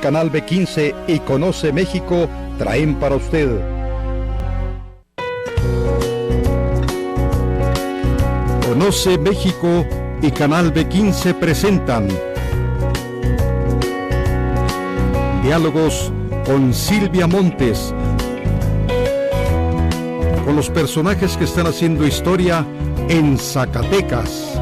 Canal B15 y Conoce México traen para usted Conoce México y Canal B15 presentan Diálogos con Silvia Montes, con los personajes que están haciendo historia en Zacatecas.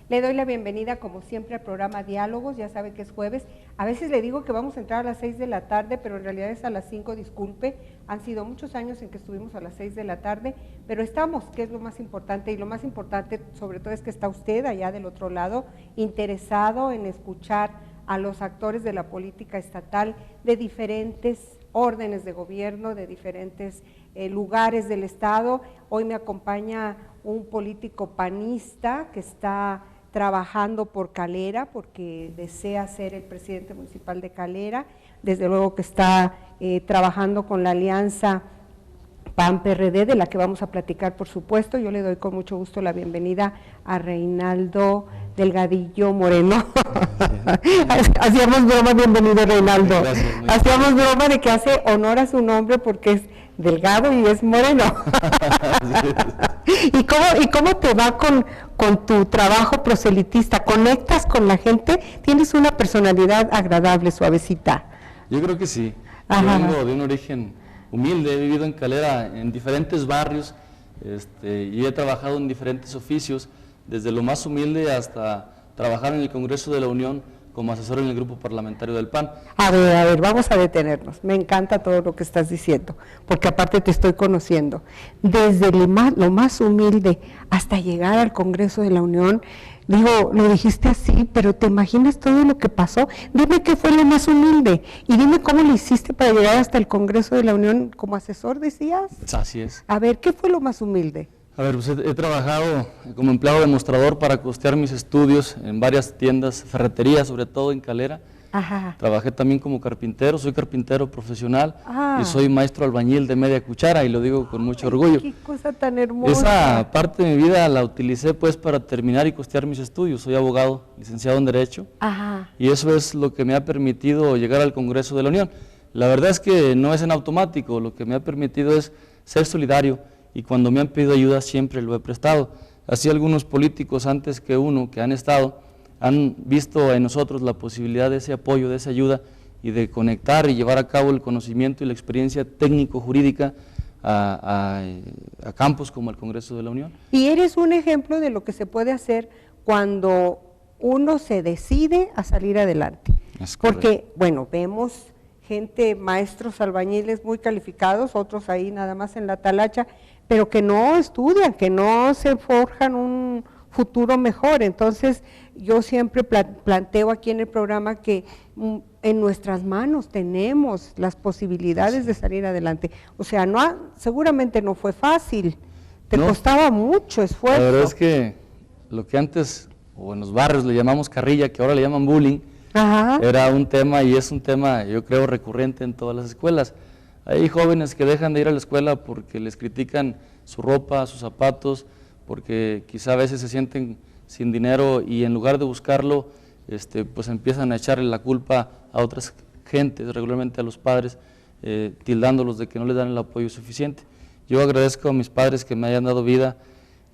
Le doy la bienvenida, como siempre, al programa Diálogos. Ya sabe que es jueves. A veces le digo que vamos a entrar a las 6 de la tarde, pero en realidad es a las 5, disculpe. Han sido muchos años en que estuvimos a las 6 de la tarde, pero estamos, que es lo más importante, y lo más importante sobre todo es que está usted allá del otro lado, interesado en escuchar a los actores de la política estatal de diferentes órdenes de gobierno, de diferentes lugares del estado. Hoy me acompaña un político panista que está trabajando por Calera, porque desea ser el presidente municipal de Calera, desde luego que está trabajando con la alianza PAN-PRD, de la que vamos a platicar, por supuesto. Yo le doy con mucho gusto la bienvenida a Reinaldo Delgadillo Moreno. Hacíamos broma, bienvenido Reinaldo. Gracias, hacíamos broma de que hace honor a su nombre porque es delgado y es moreno. ¿Y cómo te va con tu trabajo proselitista? ¿Conectas con la gente? ¿Tienes una personalidad agradable, suavecita? Yo creo que sí. Ajá. Yo vengo de un origen humilde, he vivido en Calera en diferentes barrios y he trabajado en diferentes oficios, desde lo más humilde hasta trabajar en el Congreso de la Unión como asesor en el grupo parlamentario del PAN. A ver, vamos a detenernos. Me encanta todo lo que estás diciendo, porque aparte te estoy conociendo. Desde lo más humilde hasta llegar al Congreso de la Unión, digo, lo dijiste así, pero ¿te imaginas todo lo que pasó? Dime qué fue lo más humilde y dime cómo lo hiciste para llegar hasta el Congreso de la Unión como asesor, decías. Así es. A ver, ¿qué fue lo más humilde? A ver, pues he trabajado como empleado demostrador para costear mis estudios en varias tiendas, ferreterías, sobre todo en Calera. Ajá. Trabajé también como carpintero, soy carpintero profesional y soy maestro albañil de media cuchara, y lo digo con mucho orgullo. ¡Qué cosa tan hermosa! Esa parte de mi vida la utilicé pues para terminar y costear mis estudios. Soy abogado, licenciado en Derecho. Ajá. Y eso es lo que me ha permitido llegar al Congreso de la Unión. La verdad es que no es en automático, lo que me ha permitido es ser solidario, y cuando me han pedido ayuda siempre lo he prestado. Así algunos políticos antes que uno que han estado han visto en nosotros la posibilidad de ese apoyo, de esa ayuda, y de conectar y llevar a cabo el conocimiento y la experiencia técnico-jurídica a campos como el Congreso de la Unión. Y eres un ejemplo de lo que se puede hacer cuando uno se decide a salir adelante. Porque, bueno, vemos gente, maestros albañiles muy calificados, otros ahí nada más en la talacha, pero que no estudian, que no se forjan un futuro mejor. Entonces, yo siempre planteo aquí en el programa que en nuestras manos tenemos las posibilidades de salir adelante. O sea, seguramente no fue fácil, te costaba mucho esfuerzo. La verdad es que lo que antes, o en los barrios le llamamos carrilla, que ahora le llaman bullying, Ajá. era un tema, y es un tema, yo creo, recurrente en todas las escuelas. Hay jóvenes que dejan de ir a la escuela porque les critican su ropa, sus zapatos, porque quizá a veces se sienten sin dinero, y en lugar de buscarlo, pues empiezan a echarle la culpa a otras gentes, regularmente a los padres, tildándolos de que no les dan el apoyo suficiente. Yo agradezco a mis padres que me hayan dado vida,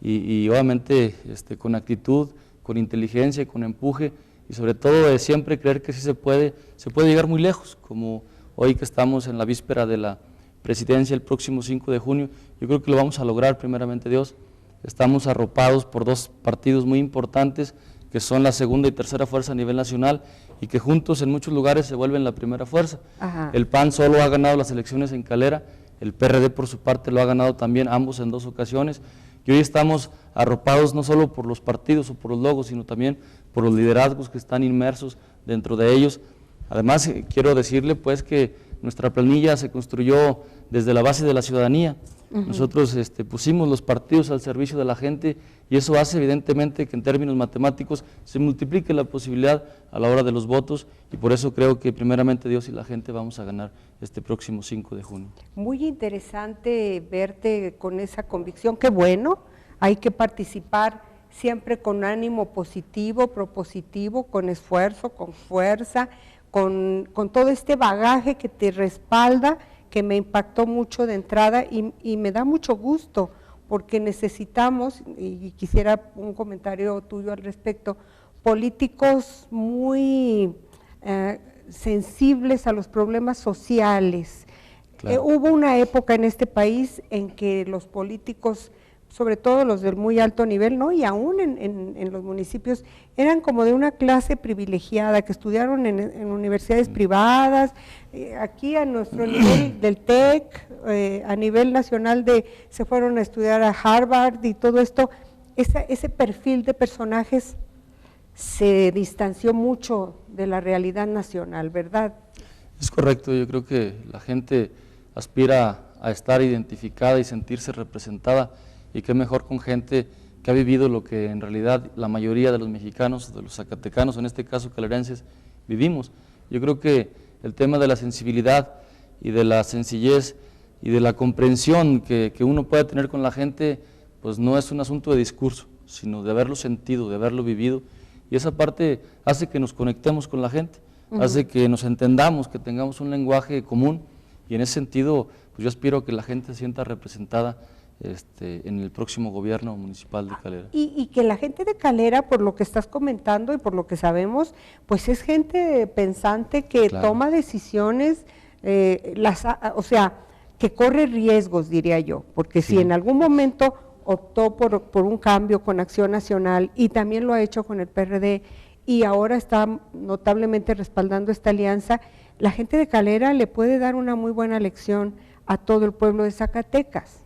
y obviamente con actitud, con inteligencia, con empuje, y sobre todo de siempre creer que sí se puede llegar muy lejos, como hoy que estamos en la víspera de la presidencia el próximo 5 de junio, yo creo que lo vamos a lograr, primeramente Dios. Estamos arropados por dos partidos muy importantes, que son la segunda y tercera fuerza a nivel nacional, y que juntos en muchos lugares se vuelven la primera fuerza. Ajá. El PAN solo ha ganado las elecciones en Calera, el PRD por su parte lo ha ganado también, ambos en 2 ocasiones, y hoy estamos arropados no solo por los partidos o por los logos, sino también por los liderazgos que están inmersos dentro de ellos. Además, quiero decirle pues que nuestra planilla se construyó desde la base de la ciudadanía. Nosotros pusimos los partidos al servicio de la gente y eso hace evidentemente que en términos matemáticos se multiplique la posibilidad a la hora de los votos y por eso creo que primeramente Dios y la gente vamos a ganar este próximo 5 de junio. Muy interesante verte con esa convicción, qué bueno, hay que participar siempre con ánimo positivo, propositivo, con esfuerzo, con fuerza, con todo este bagaje que te respalda, que me impactó mucho de entrada y me da mucho gusto porque necesitamos, y quisiera un comentario tuyo al respecto, políticos muy sensibles a los problemas sociales. Claro. Hubo una época en este país en que los políticos, sobre todo los del muy alto nivel, ¿no? Y aún en los municipios, eran como de una clase privilegiada, que estudiaron en universidades privadas, aquí a nuestro nivel del TEC, a nivel nacional se fueron a estudiar a Harvard y todo esto, ese perfil de personajes se distanció mucho de la realidad nacional, ¿verdad? Es correcto, yo creo que la gente aspira a estar identificada y sentirse representada, y qué mejor con gente que ha vivido lo que en realidad la mayoría de los mexicanos, de los zacatecanos, en este caso calerenses, vivimos. Yo creo que el tema de la sensibilidad y de la sencillez y de la comprensión que uno puede tener con la gente, pues no es un asunto de discurso, sino de haberlo sentido, de haberlo vivido, y esa parte hace que nos conectemos con la gente, hace que nos entendamos, que tengamos un lenguaje común, y en ese sentido, pues yo aspiro a que la gente se sienta representada en el próximo gobierno municipal de Calera. Y que la gente de Calera, por lo que estás comentando y por lo que sabemos, pues es gente pensante que Claro. toma decisiones, o sea, que corre riesgos, diría yo, porque Sí. si en algún momento optó por un cambio con Acción Nacional y también lo ha hecho con el PRD y ahora está notablemente respaldando esta alianza, la gente de Calera le puede dar una muy buena lección a todo el pueblo de Zacatecas.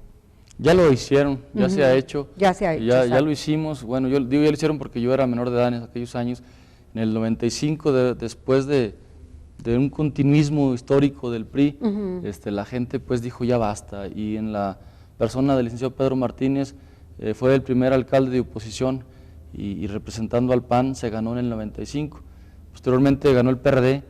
Ya lo hicieron, ya se ha hecho. Ya se ha hecho, Ya exacto. lo hicimos, bueno, yo digo ya lo hicieron porque yo era menor de edad en aquellos años. En el 95, después de un continuismo histórico del PRI, la gente pues dijo ya basta, y en la persona del licenciado Pedro Martínez fue el primer alcalde de oposición y representando al PAN se ganó en el 95. Posteriormente ganó el PRD.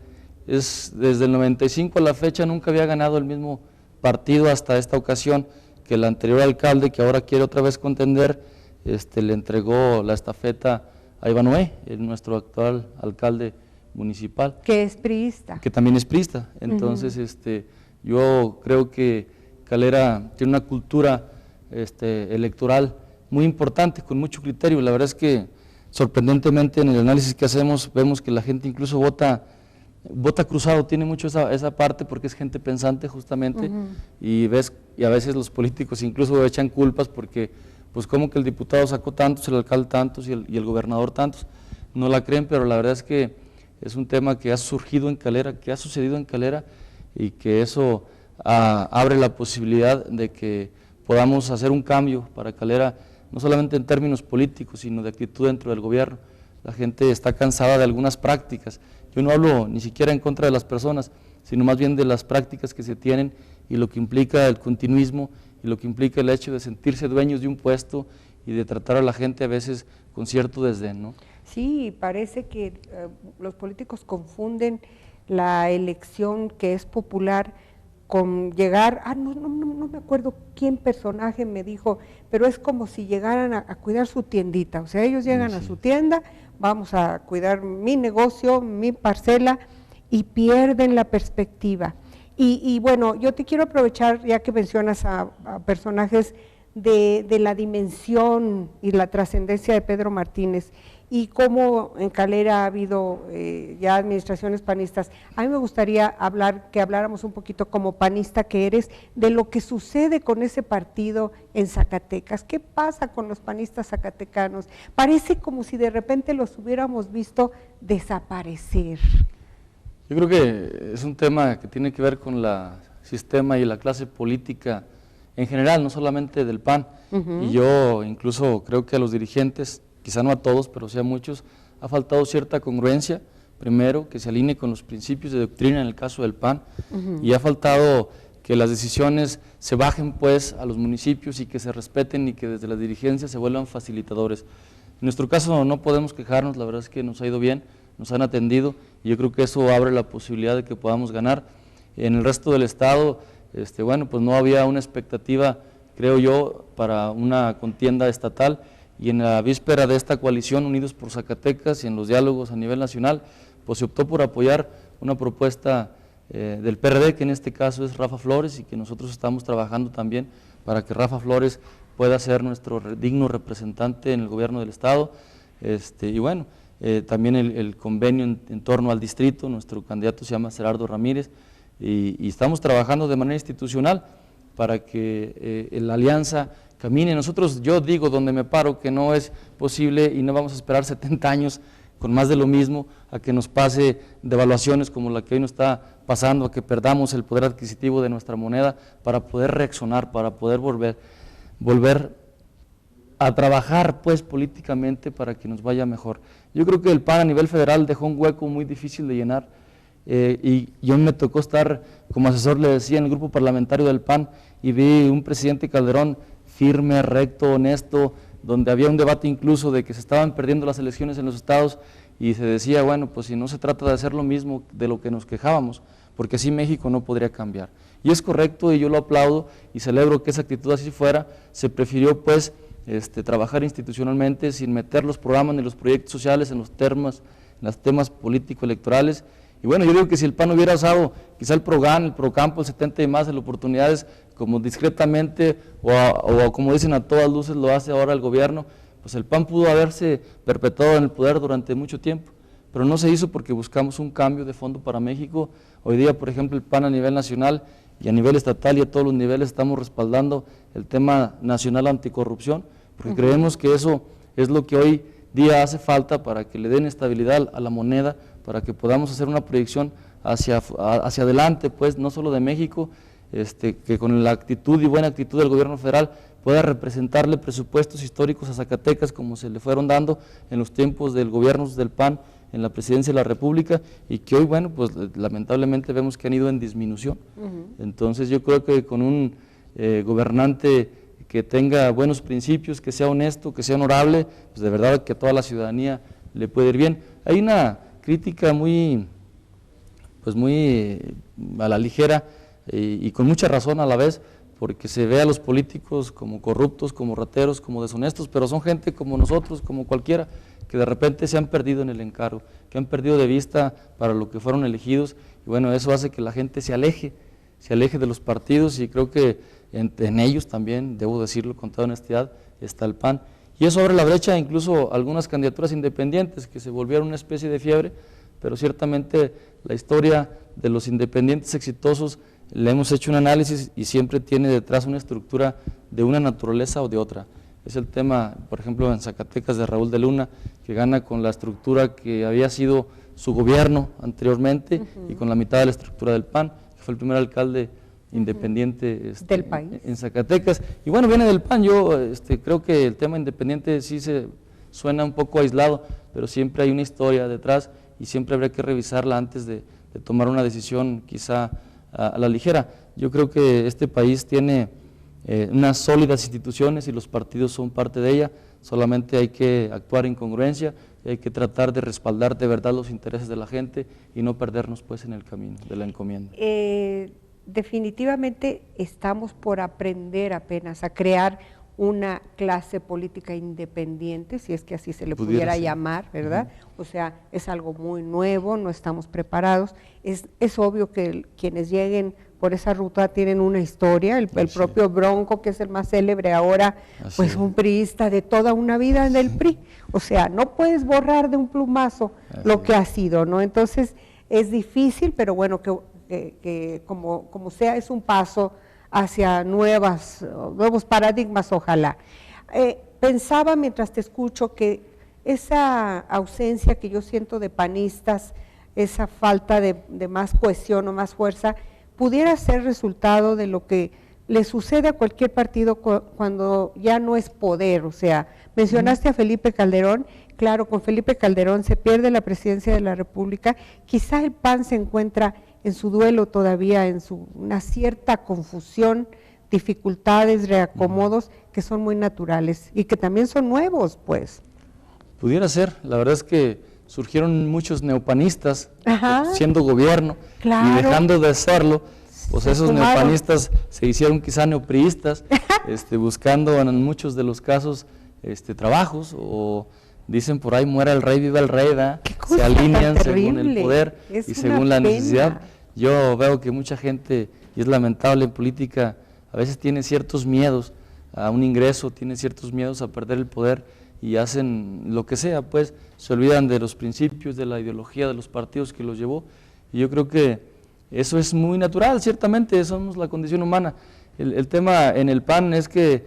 Desde el 95 a la fecha nunca había ganado el mismo partido hasta esta ocasión, que el anterior alcalde, que ahora quiere otra vez contender, le entregó la estafeta a Iván Noé, nuestro actual alcalde municipal. Que es priista. Que también es priista. Entonces, yo creo que Calera tiene una cultura electoral muy importante, con mucho criterio. La verdad es que, sorprendentemente, en el análisis que hacemos, vemos que la gente incluso vota cruzado, tiene mucho esa parte porque es gente pensante justamente, y a veces los políticos incluso echan culpas porque pues como que el diputado sacó tantos, el alcalde tantos y el gobernador tantos, no la creen, pero la verdad es que es un tema que ha surgido en Calera, que ha sucedido en Calera, y que eso abre la posibilidad de que podamos hacer un cambio para Calera, no solamente en términos políticos, sino de actitud dentro del gobierno. La gente está cansada de algunas prácticas. Yo no hablo ni siquiera en contra de las personas, sino más bien de las prácticas que se tienen y lo que implica el continuismo y lo que implica el hecho de sentirse dueños de un puesto y de tratar a la gente a veces con cierto desdén, ¿no? Sí, parece que los políticos confunden la elección que es popular con llegar, no me acuerdo quién personaje me dijo, pero es como si llegaran a cuidar su tiendita, o sea, ellos llegan a su tienda, vamos a cuidar mi negocio, mi parcela, y pierden la perspectiva. Y bueno, yo te quiero aprovechar, ya que mencionas a personajes de la dimensión y la trascendencia de Pedro Martínez, y cómo en Calera ha habido ya administraciones panistas. A mí me gustaría que habláramos un poquito como panista que eres, de lo que sucede con ese partido en Zacatecas. ¿Qué pasa con los panistas zacatecanos? Parece como si de repente los hubiéramos visto desaparecer. Yo creo que es un tema que tiene que ver con el sistema y la clase política en general, no solamente del PAN. Y yo incluso creo que a los dirigentes, quizá no a todos, pero sí a muchos, ha faltado cierta congruencia primero, que se alinee con los principios de doctrina en el caso del PAN, y ha faltado que las decisiones se bajen pues a los municipios y que se respeten y que desde las dirigencias se vuelvan facilitadores. En nuestro caso no podemos quejarnos, la verdad es que nos ha ido bien, nos han atendido y yo creo que eso abre la posibilidad de que podamos ganar. En el resto del estado, bueno, pues no había una expectativa, creo yo, para una contienda estatal, y en la víspera de esta coalición Unidos por Zacatecas y en los diálogos a nivel nacional, pues se optó por apoyar una propuesta del PRD, que en este caso es Rafa Flores, y que nosotros estamos trabajando también para que Rafa Flores pueda ser nuestro digno representante en el gobierno del estado. Y bueno, también el convenio en torno al distrito, nuestro candidato se llama Gerardo Ramírez, y estamos trabajando de manera institucional para que la alianza camine. Nosotros, yo digo donde me paro que no es posible y no vamos a esperar 70 años con más de lo mismo, a que nos pase devaluaciones como la que hoy nos está pasando, a que perdamos el poder adquisitivo de nuestra moneda, para poder reaccionar, para poder volver a trabajar pues políticamente para que nos vaya mejor. Yo creo que el PAN a nivel federal dejó un hueco muy difícil de llenar, y yo me tocó estar como asesor, le decía, en el grupo parlamentario del PAN, y vi un presidente Calderón firme, recto, honesto, donde había un debate incluso de que se estaban perdiendo las elecciones en los estados, y se decía, bueno, pues si no se trata de hacer lo mismo de lo que nos quejábamos, porque así México no podría cambiar. Y es correcto, y yo lo aplaudo y celebro que esa actitud así fuera. Se prefirió pues trabajar institucionalmente sin meter los programas ni los proyectos sociales en los temas político-electorales. Y bueno, yo digo que si el PAN hubiera usado quizá el PROGAN, el PROCAMPO, el 70 y más de las oportunidades, como discretamente o como dicen a todas luces lo hace ahora el gobierno, pues el PAN pudo haberse perpetuado en el poder durante mucho tiempo, pero no se hizo porque buscamos un cambio de fondo para México. Hoy día, por ejemplo, el PAN a nivel nacional y a nivel estatal y a todos los niveles estamos respaldando el tema nacional anticorrupción, porque creemos que eso es lo que hoy día hace falta para que le den estabilidad a la moneda, para que podamos hacer una proyección hacia adelante, pues no solo de México, que con la actitud y buena actitud del gobierno federal pueda representarle presupuestos históricos a Zacatecas como se le fueron dando en los tiempos del gobierno del PAN en la presidencia de la República, y que hoy, bueno, pues lamentablemente vemos que han ido en disminución. Entonces yo creo que con un gobernante que tenga buenos principios, que sea honesto, que sea honorable, pues de verdad que a toda la ciudadanía le puede ir bien. Hay una crítica muy a la ligera y con mucha razón a la vez, porque se ve a los políticos como corruptos, como rateros, como deshonestos, pero son gente como nosotros, como cualquiera, que de repente se han perdido en el encargo, que han perdido de vista para lo que fueron elegidos, y bueno, eso hace que la gente se aleje de los partidos, y creo que en ellos también, debo decirlo con toda honestidad, está el PAN. Y eso abre la brecha incluso a algunas candidaturas independientes que se volvieron una especie de fiebre, pero ciertamente la historia de los independientes exitosos le hemos hecho un análisis y siempre tiene detrás una estructura de una naturaleza o de otra. Es el tema, por ejemplo, en Zacatecas de Raúl de Luna, que gana con la estructura que había sido su gobierno anteriormente y con la mitad de la estructura del PAN, que fue el primer alcalde independiente del país en Zacatecas. Y bueno, viene del PAN. Yo creo que el tema independiente sí se suena un poco aislado, pero siempre hay una historia detrás y siempre habría que revisarla antes de tomar una decisión quizá a la ligera. Yo creo que este país tiene unas sólidas instituciones y los partidos son parte de ella, solamente hay que actuar en congruencia y hay que tratar de respaldar de verdad los intereses de la gente y no perdernos pues en el camino de la encomienda. Definitivamente estamos por aprender apenas a crear una clase política independiente, si es que así se le pudiera llamar, ¿verdad? O sea, es algo muy nuevo, no estamos preparados. Es obvio que quienes lleguen por esa ruta tienen una historia, el propio Bronco, que es el más célebre ahora, pues un priista de toda una vida en el PRI. O sea, no puedes borrar de un plumazo lo que ha sido, ¿no? Entonces, es difícil, pero bueno, que como sea, es un paso hacia nuevos paradigmas, ojalá. Pensaba mientras te escucho que esa ausencia que yo siento de panistas, esa falta de más cohesión o más fuerza, pudiera ser resultado de lo que le sucede a cualquier partido cuando ya no es poder. O sea, mencionaste a Felipe Calderón, claro, con Felipe Calderón se pierde la presidencia de la República, quizá el PAN se encuentra en su duelo todavía, en una cierta confusión, dificultades, reacomodos que son muy naturales y que también son nuevos, pues. Pudiera ser, la verdad es que surgieron muchos neopanistas Ajá. siendo gobierno Claro. y dejando de serlo, pues Se esos sumaron. neopanistas se hicieron quizá neopriistas, buscando en muchos de los casos trabajos, o dicen por ahí muera el rey, viva el rey, ¿verdad? Qué cosa Se alinean tan según el terrible. poder Es y una según la pena. necesidad. Yo veo que mucha gente, y es lamentable en política, a veces tiene ciertos miedos a un ingreso, tiene ciertos miedos a perder el poder y hacen lo que sea, pues se olvidan de los principios, de la ideología de los partidos que los llevó, y yo creo que eso es muy natural, ciertamente, somos la condición humana. El tema en el PAN es que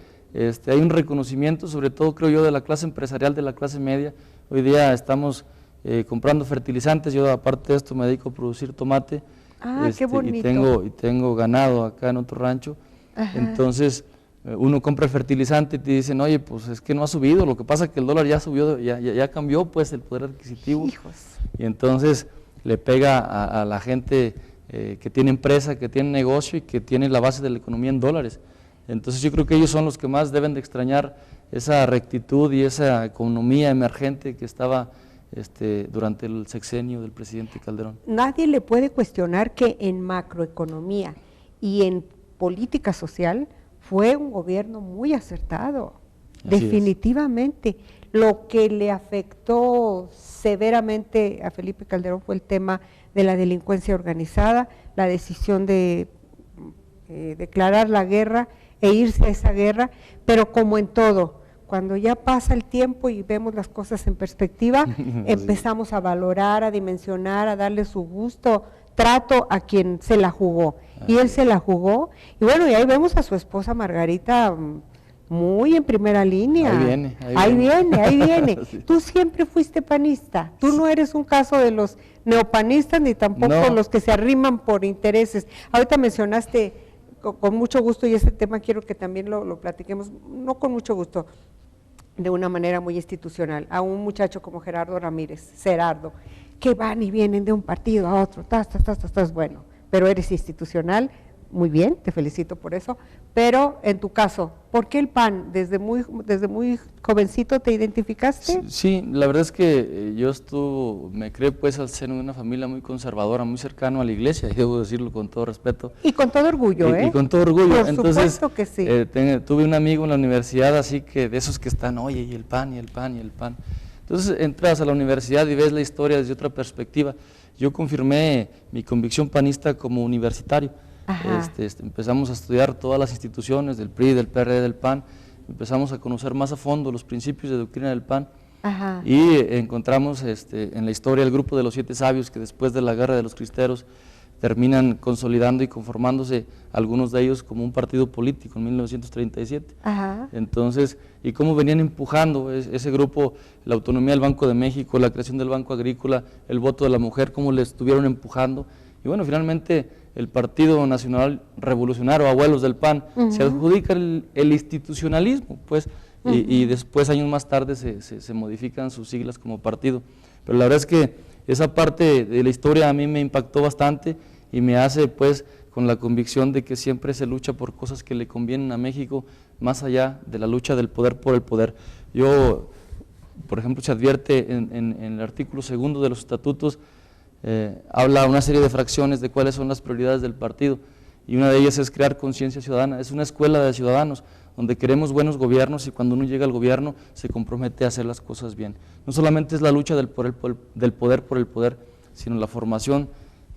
hay un reconocimiento, sobre todo creo yo, de la clase empresarial, de la clase media. Hoy día estamos comprando fertilizantes, yo aparte de esto me dedico a producir tomate, Qué bonito. y tengo ganado acá en otro rancho. Ajá. Entonces uno compra el fertilizante y te dicen, oye, pues es que no ha subido, lo que pasa es que el dólar ya subió, ya cambió pues el poder adquisitivo. Hijos. Y entonces le pega a la gente que tiene empresa, que tiene negocio y que tiene la base de la economía en dólares. Entonces yo creo que ellos son los que más deben de extrañar esa rectitud y esa economía emergente que estaba durante el sexenio del presidente Calderón. Nadie le puede cuestionar que en macroeconomía y en política social fue un gobierno muy acertado, Así es. definitivamente. Lo que le afectó severamente a Felipe Calderón fue el tema de la delincuencia organizada, la decisión de declarar la guerra e irse a esa guerra, pero como en todo, cuando ya pasa el tiempo y vemos las cosas en perspectiva, empezamos a valorar, a dimensionar, a darle su gusto, trato a quien se la jugó. Y él se la jugó, y bueno, y ahí vemos a su esposa Margarita muy en primera línea. Ahí viene. Sí. Tú siempre fuiste panista, tú no eres un caso de los neopanistas ni tampoco los que se arriman por intereses. Ahorita mencionaste con mucho gusto, y ese tema quiero que también lo platiquemos, no con mucho gusto, de una manera muy institucional, a un muchacho como Gerardo Ramírez, que van y vienen de un partido a otro, bueno, pero eres institucional, muy bien, te felicito por eso, pero en tu caso, ¿por qué el PAN? ¿Desde muy jovencito te identificaste? Sí, la verdad es que me creé pues al seno de una familia muy conservadora, muy cercano a la iglesia, y debo decirlo con todo respeto. Y con todo orgullo, Y con todo orgullo. Por Entonces, supuesto que sí. Tuve un amigo en la universidad, así que de esos que están, oye, y el PAN, y el PAN, y el PAN. Entonces entras a la universidad y ves la historia desde otra perspectiva. Yo confirmé mi convicción panista como universitario. Empezamos a estudiar todas las instituciones del PRI, del PRD, del PAN, empezamos a conocer más a fondo los principios de doctrina del PAN. Ajá. Y encontramos en la historia el grupo de los 7 sabios que después de la guerra de los cristeros terminan consolidando y conformándose algunos de ellos como un partido político en 1937. Ajá. Entonces, y cómo venían empujando ese grupo, la autonomía del Banco de México, la creación del Banco Agrícola, el voto de la mujer, cómo le estuvieron empujando. Y bueno, finalmente el Partido Nacional Revolucionario, abuelos del PAN, se adjudica el institucionalismo, pues, y después, años más tarde, se modifican sus siglas como partido. Pero la verdad es que esa parte de la historia a mí me impactó bastante y me hace, pues, con la convicción de que siempre se lucha por cosas que le convienen a México, más allá de la lucha del poder por el poder. Yo, por ejemplo, se advierte en el artículo 2 de los estatutos, habla una serie de fracciones de cuáles son las prioridades del partido, y una de ellas es crear conciencia ciudadana. Es una escuela de ciudadanos donde queremos buenos gobiernos, y cuando uno llega al gobierno se compromete a hacer las cosas bien. No solamente es la lucha del poder por el poder, sino la formación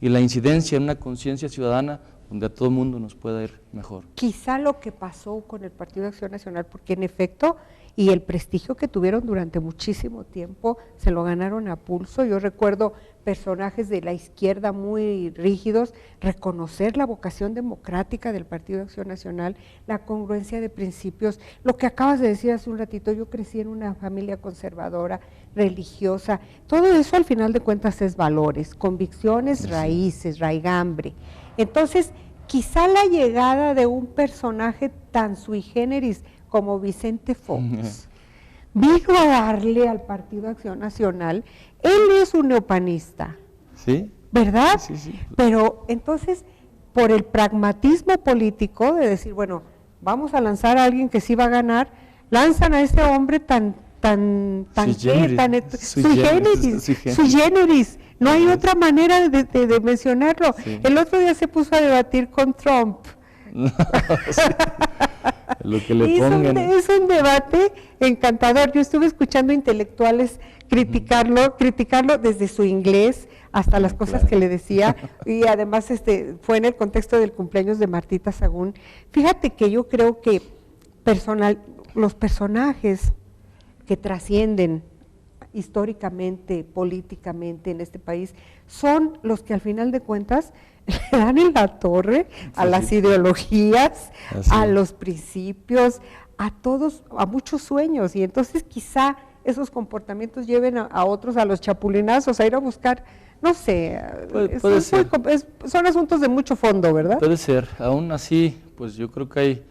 y la incidencia en una conciencia ciudadana donde a todo el mundo nos pueda ir mejor. Quizá lo que pasó con el Partido de Acción Nacional, porque en efecto, y el prestigio que tuvieron durante muchísimo tiempo, se lo ganaron a pulso. Yo recuerdo personajes de la izquierda muy rígidos reconocer la vocación democrática del Partido de Acción Nacional, la congruencia de principios. Lo que acabas de decir hace un ratito, yo crecí en una familia conservadora, religiosa, todo eso al final de cuentas es valores, convicciones, raíces, raigambre. Entonces, quizá la llegada de un personaje tan sui generis como Vicente Fox vino a darle al Partido Acción Nacional. Él es un neopanista, ¿Sí? ¿verdad? Sí, sí. Pero entonces, por el pragmatismo político de decir, bueno, vamos a lanzar a alguien que sí va a ganar, lanzan a este hombre tan sui generis. No hay otra manera de mencionarlo. Sí. El otro día se puso a debatir con Trump. No, sí. Lo que le pongan. Es un debate encantador. Yo estuve escuchando intelectuales criticarlo desde su inglés hasta las cosas Claro. que le decía, y además fue en el contexto del cumpleaños de Martita Sagún. Fíjate que yo creo que los personajes que trascienden históricamente, políticamente en este país, son los que al final de cuentas le dan en la torre a las ideologías, a los principios, a muchos sueños, y entonces quizá esos comportamientos lleven a otros a los chapulinazos, a ir a buscar, no sé, Puede ser. Son asuntos de mucho fondo, ¿verdad? Puede ser, aún así, pues yo creo que hay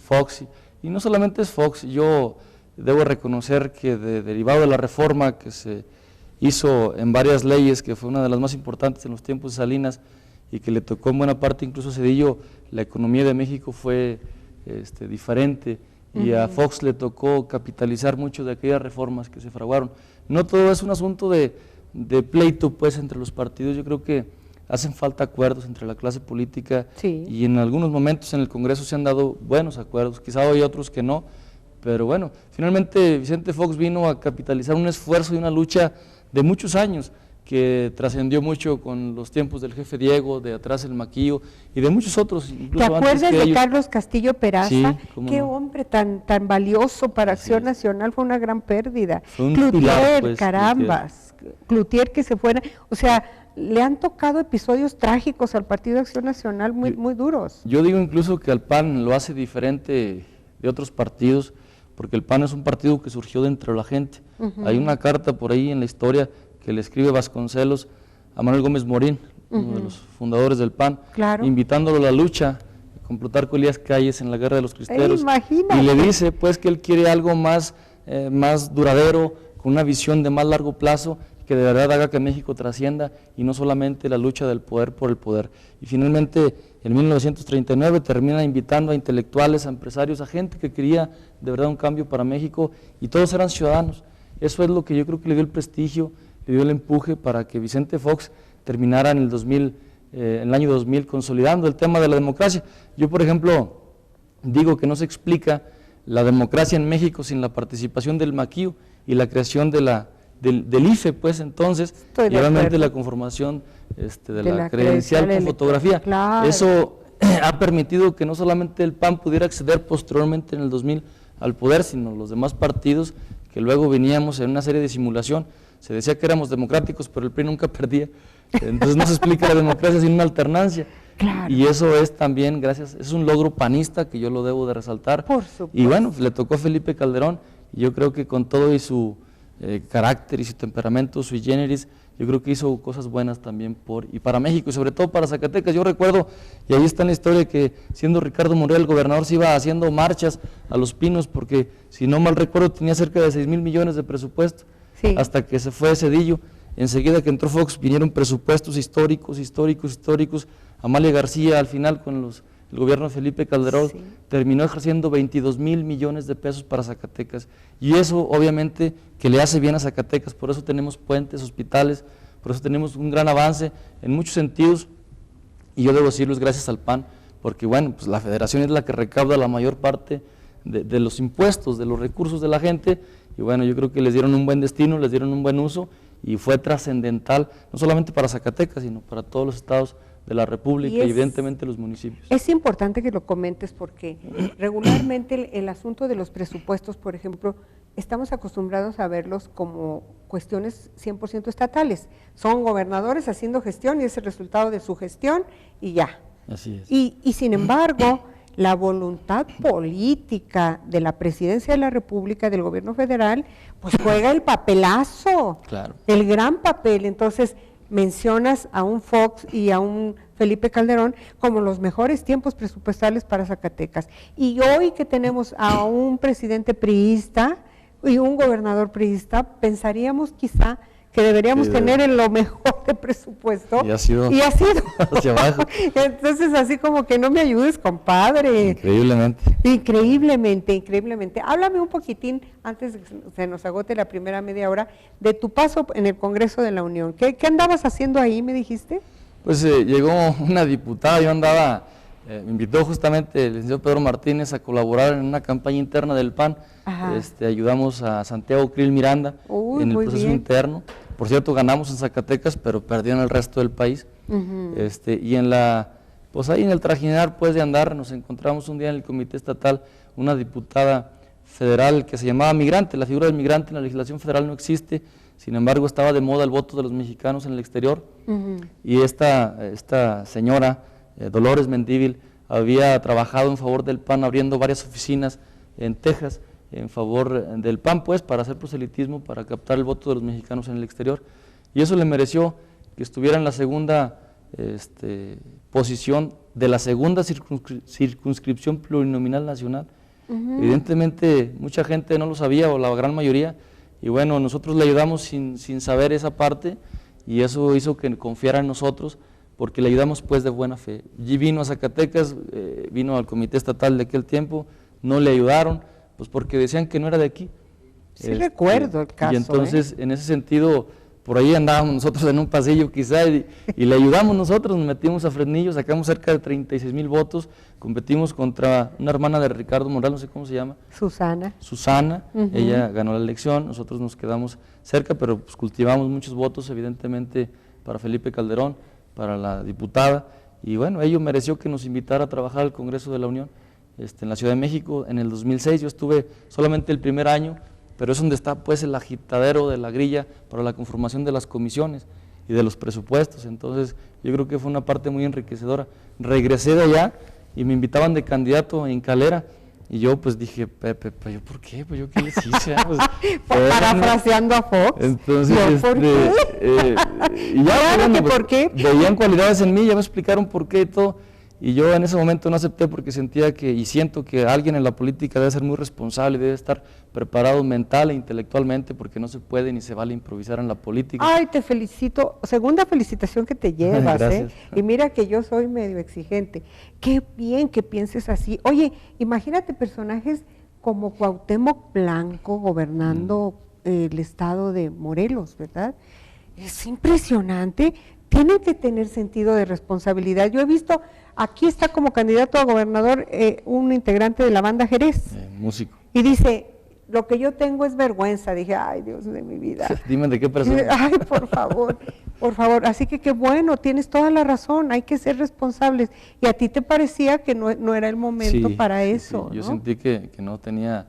Fox, y no solamente es Fox, yo debo reconocer que derivado de la reforma que se hizo en varias leyes, que fue una de las más importantes en los tiempos de Salinas, y que le tocó en buena parte incluso a Zedillo, la economía de México fue diferente, y a Fox le tocó capitalizar mucho de aquellas reformas que se fraguaron. No todo es un asunto de pleito pues entre los partidos, yo creo que hacen falta acuerdos entre la clase política, Sí. y en algunos momentos en el Congreso se han dado buenos acuerdos, quizá hay otros que no, pero bueno, finalmente Vicente Fox vino a capitalizar un esfuerzo y una lucha de muchos años que trascendió mucho con los tiempos del jefe Diego, de atrás el Maquillo y de muchos otros, incluso ¿Te antes acuerdas que de ellos. Carlos Castillo Peraza? Sí, cómo Qué no. hombre tan valioso para Así Acción es. Nacional, fue una gran pérdida. Fue un Cloutier, pilar, pues, carambas, Cloutier que se fuera, o sea, le han tocado episodios trágicos al Partido Acción Nacional muy duros. Yo digo incluso que al PAN lo hace diferente de otros partidos, porque el PAN es un partido que surgió dentro de la gente. Hay una carta por ahí en la historia que le escribe Vasconcelos a Manuel Gómez Morín, uno de los fundadores del PAN, Claro. invitándolo a la lucha con Plutarco Elías Calles en la Guerra de los Cristeros. Imagínate. Y le dice pues que él quiere algo más duradero, con una visión de más largo plazo, que de verdad haga que México trascienda y no solamente la lucha del poder por el poder. Y finalmente en 1939 termina invitando a intelectuales, a empresarios, a gente que quería de verdad un cambio para México, y todos eran ciudadanos. Eso es lo que yo creo que le dio el prestigio, le dio el empuje para que Vicente Fox terminara en el año 2000 consolidando el tema de la democracia. Yo, por ejemplo, digo que no se explica la democracia en México sin la participación del Maquillo y la creación del IFE, pues entonces, Estoy de y obviamente acuerdo. la conformación de la la credencial con fotografía. Claro. Eso ha permitido que no solamente el PAN pudiera acceder posteriormente en el 2000 al poder, sino los demás partidos que luego veníamos en una serie de simulación. Se decía que éramos democráticos, pero el PRI nunca perdía. Entonces no se explica la democracia sin una alternancia. Claro. Y eso es también, es un logro panista que yo lo debo de resaltar. Por supuesto. Y bueno, le tocó a Felipe Calderón, y yo creo que con todo y su carácter y su temperamento sui generis, yo creo que hizo cosas buenas también y para México, y sobre todo para Zacatecas. Yo recuerdo, y ahí está en la historia, que siendo Ricardo Monreal el gobernador se iba haciendo marchas a Los Pinos, porque si no mal recuerdo tenía cerca de 6,000 millones de presupuesto, Sí. hasta que se fue Zedillo. Enseguida que entró Fox vinieron presupuestos históricos. Amalia García al final con el gobierno de Felipe Calderón Sí. terminó ejerciendo 22,000 millones de pesos para Zacatecas, y eso obviamente que le hace bien a Zacatecas. Por eso tenemos puentes, hospitales, por eso tenemos un gran avance en muchos sentidos, y yo debo decirlo, es gracias al PAN, porque bueno, pues la federación es la que recauda la mayor parte de los impuestos, de los recursos de la gente, y bueno, yo creo que les dieron un buen destino, les dieron un buen uso, y fue trascendental, no solamente para Zacatecas, sino para todos los estados de la República y evidentemente los municipios. Es importante que lo comentes porque regularmente el asunto de los presupuestos, por ejemplo, estamos acostumbrados a verlos como cuestiones 100% estatales. Son gobernadores haciendo gestión y es el resultado de su gestión y ya. Así es. Y sin embargo, la voluntad política de la Presidencia de la República, del gobierno federal, pues juega el papelazo, Claro. el gran papel. Entonces, mencionas a un Fox y a un Felipe Calderón como los mejores tiempos presupuestales para Zacatecas. Y hoy que tenemos a un presidente priista y un gobernador priista, pensaríamos quizá que deberíamos tener en lo mejor de presupuesto. Y ha sido hacia abajo. Entonces, así como que no me ayudes, compadre. Increíblemente. Háblame un poquitín, antes de que se nos agote la primera media hora, de tu paso en el Congreso de la Unión. ¿Qué andabas haciendo ahí, me dijiste? Pues llegó una diputada, yo andaba, me invitó justamente el licenciado Pedro Martínez a colaborar en una campaña interna del PAN. Ayudamos a Santiago Krill Miranda en el proceso interno. Por cierto, ganamos en Zacatecas, pero perdieron el resto del país. Y pues ahí en el trajinar pues de andar, nos encontramos un día en el comité estatal una diputada federal que se llamaba migrante. La figura del migrante en la legislación federal no existe, sin embargo estaba de moda el voto de los mexicanos en el exterior. Y esta señora, Dolores Mendívil, había trabajado en favor del PAN abriendo varias oficinas en Texas, en favor del PAN, pues, para hacer proselitismo, para captar el voto de los mexicanos en el exterior. Y eso le mereció que estuviera en la segunda posición de la segunda circunscripción plurinominal nacional. Evidentemente, mucha gente no lo sabía, o la gran mayoría, y bueno, nosotros le ayudamos sin saber esa parte, y eso hizo que confiara en nosotros, porque le ayudamos pues de buena fe. Y vino a Zacatecas, vino al comité estatal de aquel tiempo, no le ayudaron, pues porque decían que no era de aquí. Sí, recuerdo el caso. Y entonces, en ese sentido, por ahí andábamos nosotros en un pasillo quizá, y le ayudamos nosotros, nos metimos a Fresnillo, sacamos cerca de 36,000 votos, competimos contra una hermana de Ricardo Monreal, no sé cómo se llama. Susana, ella ganó la elección, nosotros nos quedamos cerca, pero pues cultivamos muchos votos, evidentemente, para Felipe Calderón, para la diputada, y bueno, ello mereció que nos invitara a trabajar al Congreso de la Unión. En la Ciudad de México en el 2006, yo estuve solamente el primer año, pero es donde está pues el agitadero de la grilla para la conformación de las comisiones y de los presupuestos. Entonces yo creo que fue una parte muy enriquecedora. Regresé de allá y me invitaban de candidato en Calera, y yo pues dije, Pepe, ¿yo por qué? Pues yo qué les hice. Pues, parafraseando a Fox. Entonces, ¿por qué? Y ya, claro, bueno, que pues, ¿por qué? Veían cualidades en mí, ya me explicaron por qué y todo. Y yo en ese momento no acepté, porque sentía que, y siento que alguien en la política debe ser muy responsable, debe estar preparado mental e intelectualmente, porque no se puede ni se vale improvisar en la política. Ay, te felicito, segunda felicitación que te llevas. Gracias. Y mira que yo soy medio exigente. Qué bien que pienses así. Oye, imagínate personajes como Cuauhtémoc Blanco gobernando el estado de Morelos, ¿verdad? Es impresionante. Tienen que tener sentido de responsabilidad. Yo he visto, aquí está como candidato a gobernador un integrante de la banda Jerez. Músico. Y dice, lo que yo tengo es vergüenza. Dije, ay, Dios de mi vida. Dime de qué persona. Ay, por favor, por favor. Así que qué bueno, tienes toda la razón, hay que ser responsables. Y a ti te parecía que no era el momento para eso, sí. Yo ¿no? sentí que no tenía,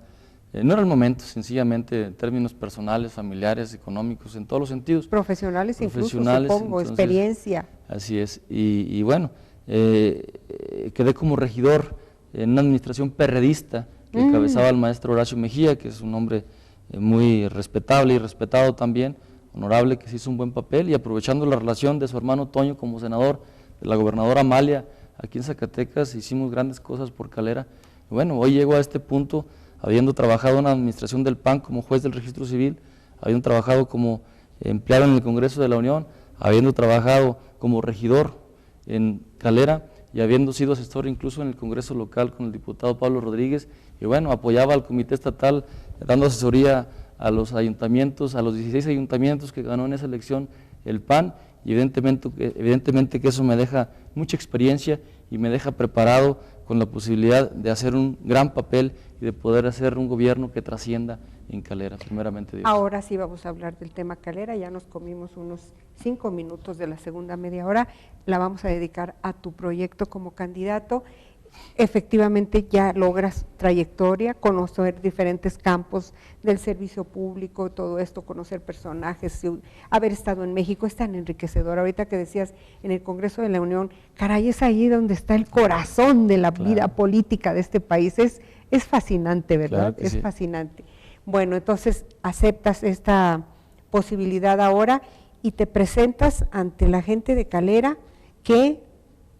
no era el momento, sencillamente, en términos personales, familiares, económicos, en todos los sentidos. Profesionales incluso, supongo, entonces, experiencia. Así es, y bueno, quedé como regidor en una administración perredista que encabezaba el maestro Horacio Mejía, que es un hombre muy respetable y respetado también, honorable, que se hizo un buen papel, y aprovechando la relación de su hermano Toño como senador, de la gobernadora Amalia, aquí en Zacatecas, hicimos grandes cosas por Calera. Y bueno, hoy llego a este punto, habiendo trabajado en la administración del PAN como juez del registro civil, habiendo trabajado como empleado en el Congreso de la Unión, habiendo trabajado como regidor en Calera y habiendo sido asesor incluso en el Congreso local con el diputado Pablo Rodríguez, y bueno, apoyaba al comité estatal dando asesoría a los ayuntamientos, a los 16 ayuntamientos que ganó en esa elección el PAN, y evidentemente que eso me deja mucha experiencia y me deja preparado con la posibilidad de hacer un gran papel y de poder hacer un gobierno que trascienda en Calera, primeramente Dios. Ahora sí vamos a hablar del tema Calera, ya nos comimos unos 5 minutos de la segunda media hora, la vamos a dedicar a tu proyecto como candidato. Efectivamente ya logras trayectoria, conocer diferentes campos del servicio público, todo esto, conocer personajes, haber estado en México es tan enriquecedor. Ahorita que decías en el Congreso de la Unión, caray, es ahí donde está el corazón de la vida política de este país, es fascinante, ¿verdad? Claro, es fascinante. Bueno, entonces aceptas esta posibilidad ahora y te presentas ante la gente de Calera, que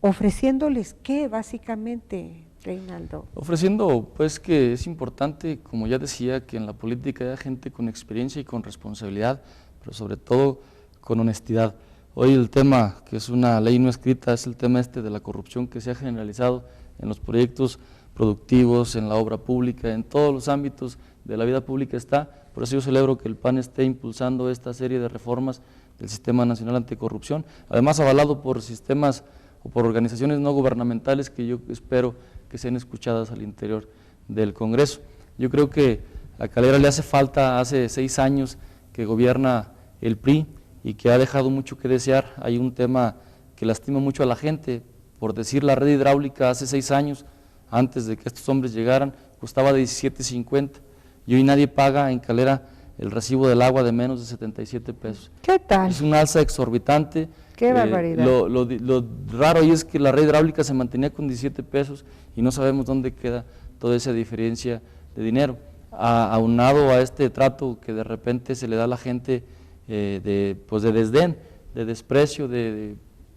ofreciéndoles qué básicamente, Reinaldo. Ofreciendo pues que es importante, como ya decía, que en la política haya gente con experiencia y con responsabilidad, pero sobre todo con honestidad. Hoy el tema, que es una ley no escrita, es el tema de la corrupción que se ha generalizado en los proyectos productivos, en la obra pública, en todos los ámbitos de la vida pública está. Por eso yo celebro que el PAN esté impulsando esta serie de reformas del Sistema Nacional Anticorrupción, además avalado por sistemas o por organizaciones no gubernamentales que yo espero que sean escuchadas al interior del Congreso. Yo creo que a Calera le hace falta, hace 6 años que gobierna el PRI y que ha dejado mucho que desear. Hay un tema que lastima mucho a la gente, por decir, la red hidráulica hace 6 años, antes de que estos hombres llegaran, costaba de 17.50 y hoy nadie paga en Calera el recibo del agua de menos de 77 pesos. ¿Qué tal? Es una alza exorbitante. Qué barbaridad. Lo raro ahí es que la red hidráulica se mantenía con 17 pesos y no sabemos dónde queda toda esa diferencia de dinero. Aunado a este trato que de repente se le da a la gente de desdén, de desprecio,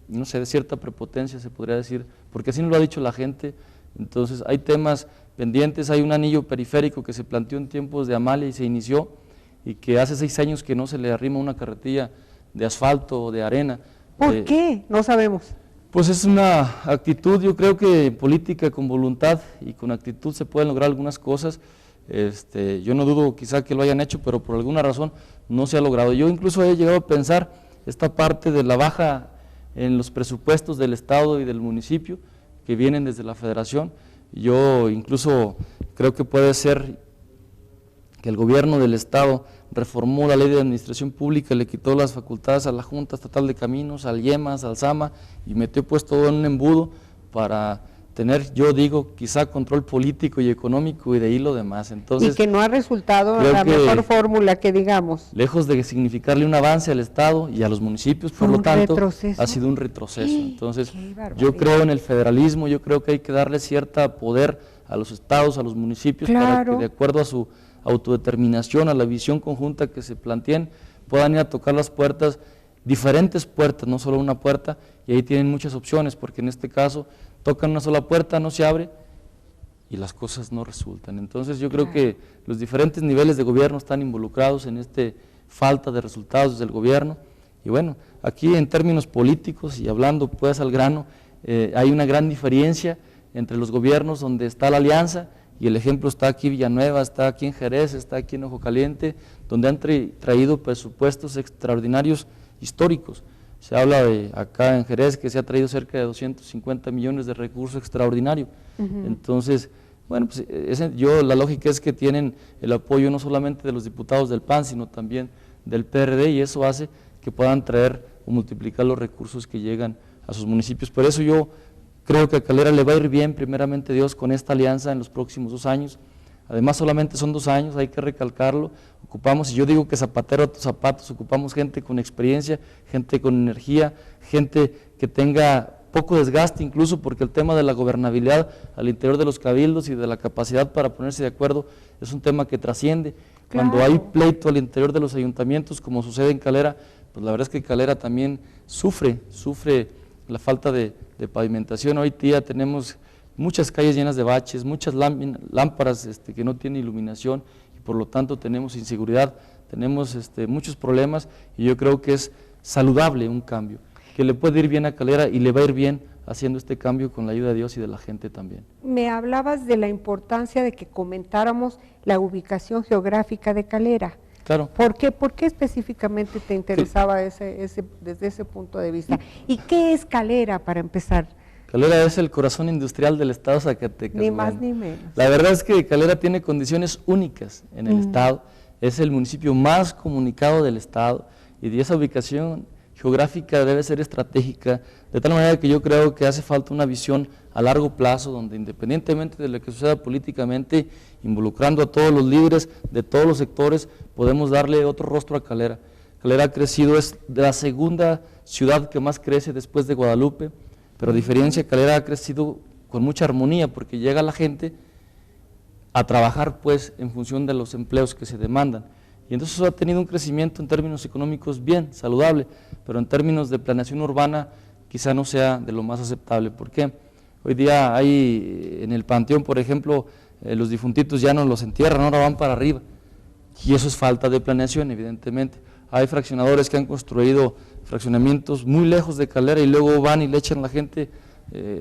no sé, de cierta prepotencia se podría decir, porque así nos lo ha dicho la gente. Entonces hay temas pendientes, hay un anillo periférico que se planteó en tiempos de Amalia y se inició, y que hace 6 años que no se le arrima una carretilla de asfalto o de arena. ¿Por qué? No sabemos. Pues es una actitud, yo creo que en política con voluntad y con actitud se pueden lograr algunas cosas. Yo no dudo quizá que lo hayan hecho, pero por alguna razón no se ha logrado. Yo incluso he llegado a pensar esta parte de la baja en los presupuestos del Estado y del municipio que vienen desde la Federación. Yo incluso creo que puede ser que el gobierno del Estado reformó la ley de administración pública, le quitó las facultades a la Junta Estatal de Caminos, al IEMAS, al SAMA, y metió pues todo en un embudo para tener, yo digo, quizá control político y económico y de ahí lo demás. Entonces, y que no ha resultado la mejor fórmula que digamos. Lejos de significarle un avance al Estado y a los municipios, por lo tanto, ha sido un retroceso. Entonces, yo creo en el federalismo, yo creo que hay que darle cierto poder a los estados, a los municipios, para que de acuerdo a su autodeterminación, a la visión conjunta que se planteen, puedan ir a tocar las puertas, diferentes puertas, no solo una puerta, y ahí tienen muchas opciones, porque en este caso tocan una sola puerta, no se abre y las cosas no resultan. Entonces yo creo que los diferentes niveles de gobierno están involucrados en esta falta de resultados del gobierno, y bueno, aquí en términos políticos y hablando pues al grano, hay una gran diferencia entre los gobiernos donde está la alianza, y el ejemplo está aquí Villanueva, está aquí en Jerez, está aquí en Ojo Caliente, donde han traído presupuestos extraordinarios históricos. Se habla de acá en Jerez que se ha traído cerca de 250 millones de recursos extraordinarios. Entonces, bueno, pues la lógica es que tienen el apoyo no solamente de los diputados del PAN, sino también del PRD, y eso hace que puedan traer o multiplicar los recursos que llegan a sus municipios. Por eso yo creo que a Calera le va a ir bien, primeramente Dios, con esta alianza en los próximos 2 años. Además, solamente son 2 años, hay que recalcarlo. Ocupamos, y yo digo que zapatero a tus zapatos, ocupamos gente con experiencia, gente con energía, gente que tenga poco desgaste incluso, porque el tema de la gobernabilidad al interior de los cabildos y de la capacidad para ponerse de acuerdo es un tema que trasciende. Cuando hay pleito al interior de los ayuntamientos, como sucede en Calera, pues la verdad es que Calera también sufre la falta de pavimentación. Hoy día tenemos muchas calles llenas de baches, muchas lámparas que no tienen iluminación, y por lo tanto tenemos inseguridad, tenemos muchos problemas, y yo creo que es saludable un cambio, que le puede ir bien a Calera y le va a ir bien haciendo este cambio con la ayuda de Dios y de la gente también. Me hablabas de la importancia de que comentáramos la ubicación geográfica de Calera. Claro. ¿Por qué específicamente te interesaba desde ese punto de vista? ¿Y qué es Calera, para empezar? Calera es el corazón industrial del estado de Zacatecas. Ni más ni menos. La verdad es que Calera tiene condiciones únicas en el estado, es el municipio más comunicado del estado, y esa ubicación geográfica debe ser estratégica, de tal manera que yo creo que hace falta una visión a largo plazo, donde independientemente de lo que suceda políticamente, involucrando a todos los líderes de todos los sectores, podemos darle otro rostro a Calera. Calera ha crecido, es la segunda ciudad que más crece después de Guadalupe, pero a diferencia, Calera ha crecido con mucha armonía, porque llega la gente a trabajar pues en función de los empleos que se demandan, y entonces eso ha tenido un crecimiento en términos económicos bien, saludable, pero en términos de planeación urbana quizá no sea de lo más aceptable. ¿Por qué? Hoy día hay en el panteón, por ejemplo, los difuntitos ya no los entierran, ahora van para arriba, y eso es falta de planeación, evidentemente. Hay fraccionadores que han construido fraccionamientos muy lejos de Caldera y luego van y le echan a la gente,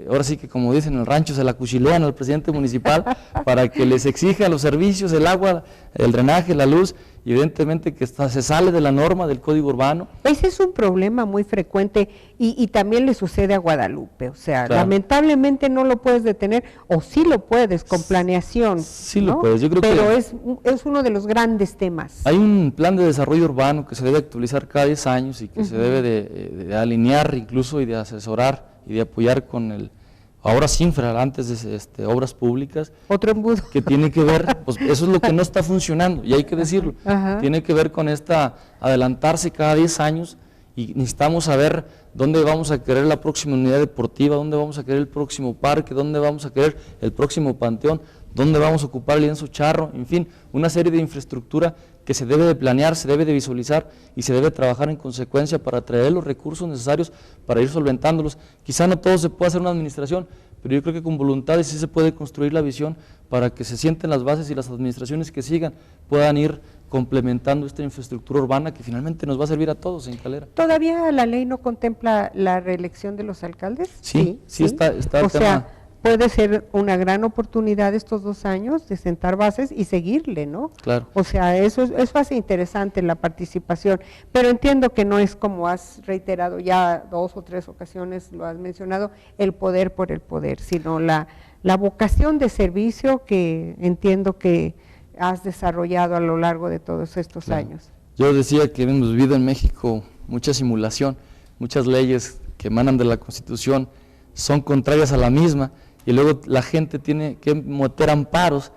ahora sí que como dicen en el rancho, se la cuchilean al presidente municipal para que les exija los servicios, el agua, el drenaje, la luz, y evidentemente que se sale de la norma del código urbano. Ese es un problema muy frecuente y también le sucede a Guadalupe, o sea, claro, lamentablemente no lo puedes detener, o sí lo puedes con planeación, sí ¿no? lo puedes, yo creo pero que es uno de los grandes temas. hay un plan de desarrollo urbano que se debe actualizar cada 10 años y que se debe de alinear incluso y de asesorar y de apoyar con el ahora Sinfra, antes de Obras Públicas. Otro embudo. Que tiene que ver, pues eso es lo que no está funcionando y hay que decirlo, tiene que ver con adelantarse cada 10 años y necesitamos saber dónde vamos a querer la próxima unidad deportiva, dónde vamos a querer el próximo parque, dónde vamos a querer el próximo panteón, dónde vamos a ocupar el lienzo charro, en fin, una serie de infraestructura que se debe de planear, se debe de visualizar y se debe trabajar en consecuencia para traer los recursos necesarios para ir solventándolos. Quizá no todo se pueda hacer en una administración, pero yo creo que con voluntad sí se puede construir la visión para que se sienten las bases y las administraciones que sigan puedan ir complementando esta infraestructura urbana que finalmente nos va a servir a todos en Calera. ¿Todavía la ley no contempla la reelección de los alcaldes? Sí, está el o tema. sea, puede ser una gran oportunidad estos 2 años de sentar bases y seguirle, ¿no? Claro. O sea, eso hace interesante la participación, pero entiendo que no es como has reiterado ya 2 o 3 ocasiones, lo has mencionado, el poder por el poder, sino la vocación de servicio que entiendo que has desarrollado a lo largo de todos estos años. Yo decía que hemos vivido en México mucha simulación, muchas leyes que emanan de la Constitución son contrarias a la misma, y luego la gente tiene que meter amparos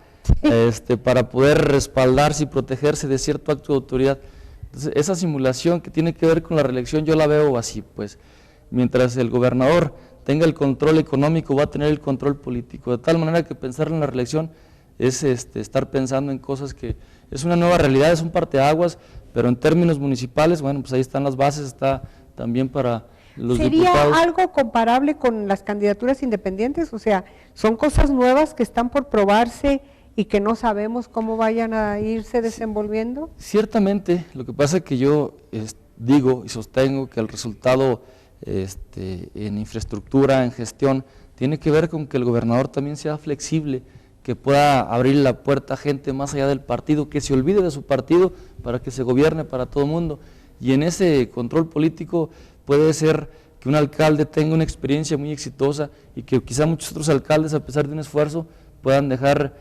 para poder respaldarse y protegerse de cierto acto de autoridad. Entonces, esa simulación que tiene que ver con la reelección yo la veo así, pues, mientras el gobernador tenga el control económico, va a tener el control político, de tal manera que pensar en la reelección es estar pensando en cosas que es una nueva realidad, es un parteaguas, pero en términos municipales, bueno, pues ahí están las bases, está también para los ¿Sería diputados. algo comparable con las candidaturas independientes? O sea, son cosas nuevas que están por probarse y que no sabemos cómo vayan a irse desenvolviendo. Ciertamente, lo que pasa es que yo digo y sostengo que el resultado en infraestructura, en gestión, tiene que ver con que el gobernador también sea flexible, que pueda abrir la puerta a gente más allá del partido, que se olvide de su partido para que se gobierne para todo el mundo. Y en ese control político puede ser que un alcalde tenga una experiencia muy exitosa y que quizá muchos otros alcaldes, a pesar de un esfuerzo, puedan dejar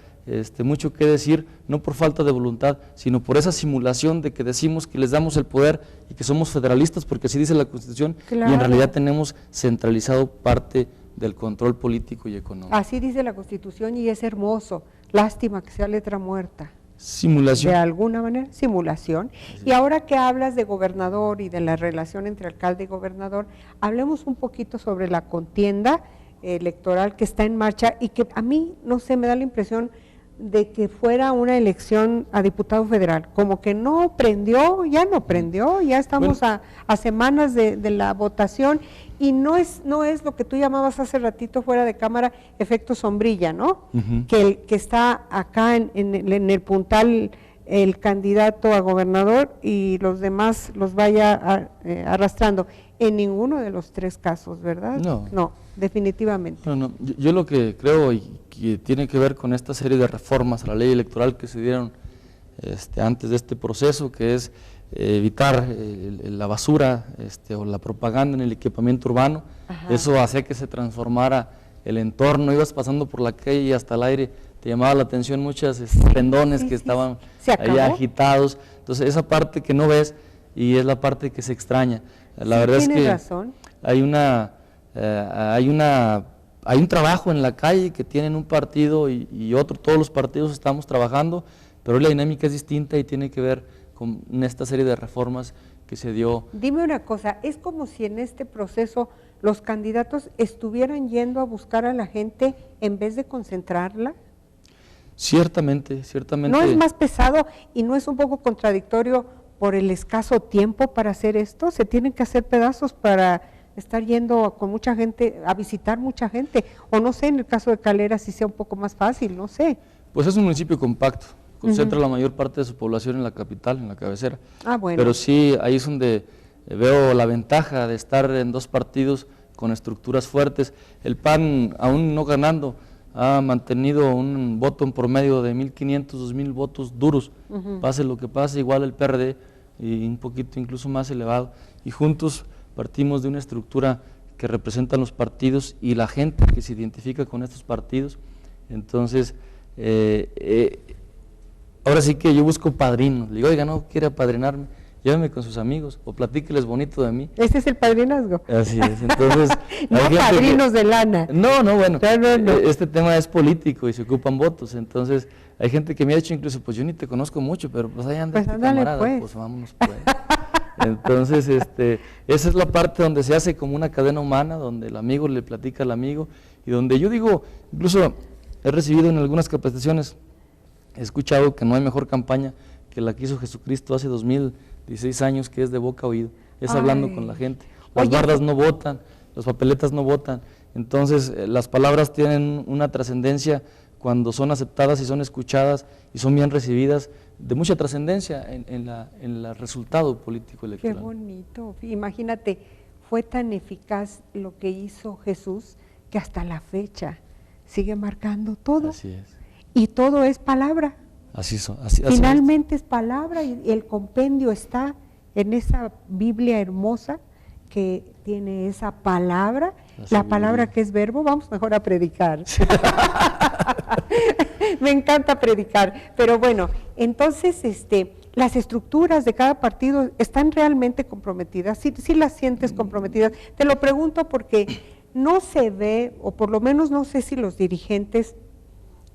mucho que decir, no por falta de voluntad, sino por esa simulación de que decimos que les damos el poder y que somos federalistas, porque así dice la Constitución, Claro. y en realidad tenemos centralizado parte del control político y económico. Así dice la Constitución y es hermoso. Lástima que sea letra muerta. Simulación. De alguna manera, simulación. Y ahora que hablas de gobernador y de la relación entre alcalde y gobernador, hablemos un poquito sobre la contienda electoral que está en marcha y que a mí, no sé, me da la impresión de que fuera una elección a diputado federal, como que no prendió, ya estamos a semanas de la votación y no es lo que tú llamabas hace ratito fuera de cámara, efecto sombrilla, ¿no? Que está acá en el puntal el candidato a gobernador y los demás los vaya arrastrando. En ninguno de los 3 casos, ¿verdad? No, definitivamente. No. Yo lo que creo y que tiene que ver con esta serie de reformas a la ley electoral que se dieron antes de este proceso, que es evitar la basura o la propaganda en el equipamiento urbano. Ajá. Eso hacía que se transformara el entorno, ibas pasando por la calle y hasta el aire te llamaba la atención muchos pendones que estaban ahí agitados. Entonces esa parte que no ves y es la parte que se extraña. La verdad es que razón. hay un trabajo en la calle que tienen un partido y otro, todos los partidos estamos trabajando, pero hoy la dinámica es distinta y tiene que ver con esta serie de reformas que se dio. Dime una cosa, es como si en este proceso los candidatos estuvieran yendo a buscar a la gente en vez de concentrarla. Ciertamente. ¿No es más pesado y no es un poco contradictorio por el escaso tiempo para hacer esto? ¿Se tienen que hacer pedazos para estar yendo con mucha gente, a visitar mucha gente? O no sé, en el caso de Calera si sea un poco más fácil, no sé. Pues es un municipio compacto, concentra la mayor parte de su población en la capital, en la cabecera. Bueno. Pero sí, ahí es donde veo la ventaja de estar en 2 partidos con estructuras fuertes. El PAN, aún no ganando, ha mantenido un voto en promedio de 1.500, 2.000 votos duros, pase lo que pase, igual el PRD, y un poquito incluso más elevado. Y juntos partimos de una estructura que representan los partidos y la gente que se identifica con estos partidos. Entonces, ahora sí que yo busco padrinos. Le digo, oiga, no quiere apadrinarme, lléveme con sus amigos o platíqueles bonito de mí. Este es el padrinazgo. Así es, entonces... No padrinos de lana. No, bueno, No. Este tema es político y se ocupan votos, entonces hay gente que me ha dicho incluso, pues yo ni te conozco mucho, pero pues ahí anda tu camarada, pues vámonos pues. Entonces, esa es la parte donde se hace como una cadena humana, donde el amigo le platica al amigo, y donde yo digo, incluso he recibido en algunas capacitaciones, he escuchado que no hay mejor campaña que la que hizo Jesucristo hace 2016 años, que es de boca a oído, es hablando con la gente. Las bardas no votan, las papeletas no votan, entonces las palabras tienen una trascendencia cuando son aceptadas y son escuchadas y son bien recibidas, de mucha trascendencia en el resultado político electoral. Qué bonito, imagínate, fue tan eficaz lo que hizo Jesús que hasta la fecha sigue marcando todo. Así es. Y todo es palabra. Así Finalmente es palabra y el compendio está en esa Biblia hermosa que tiene esa palabra, la palabra que es verbo. Vamos mejor a predicar. Me encanta predicar, pero bueno, entonces las estructuras de cada partido están realmente comprometidas. Si las sientes comprometidas, te lo pregunto porque no se ve, o por lo menos no sé si los dirigentes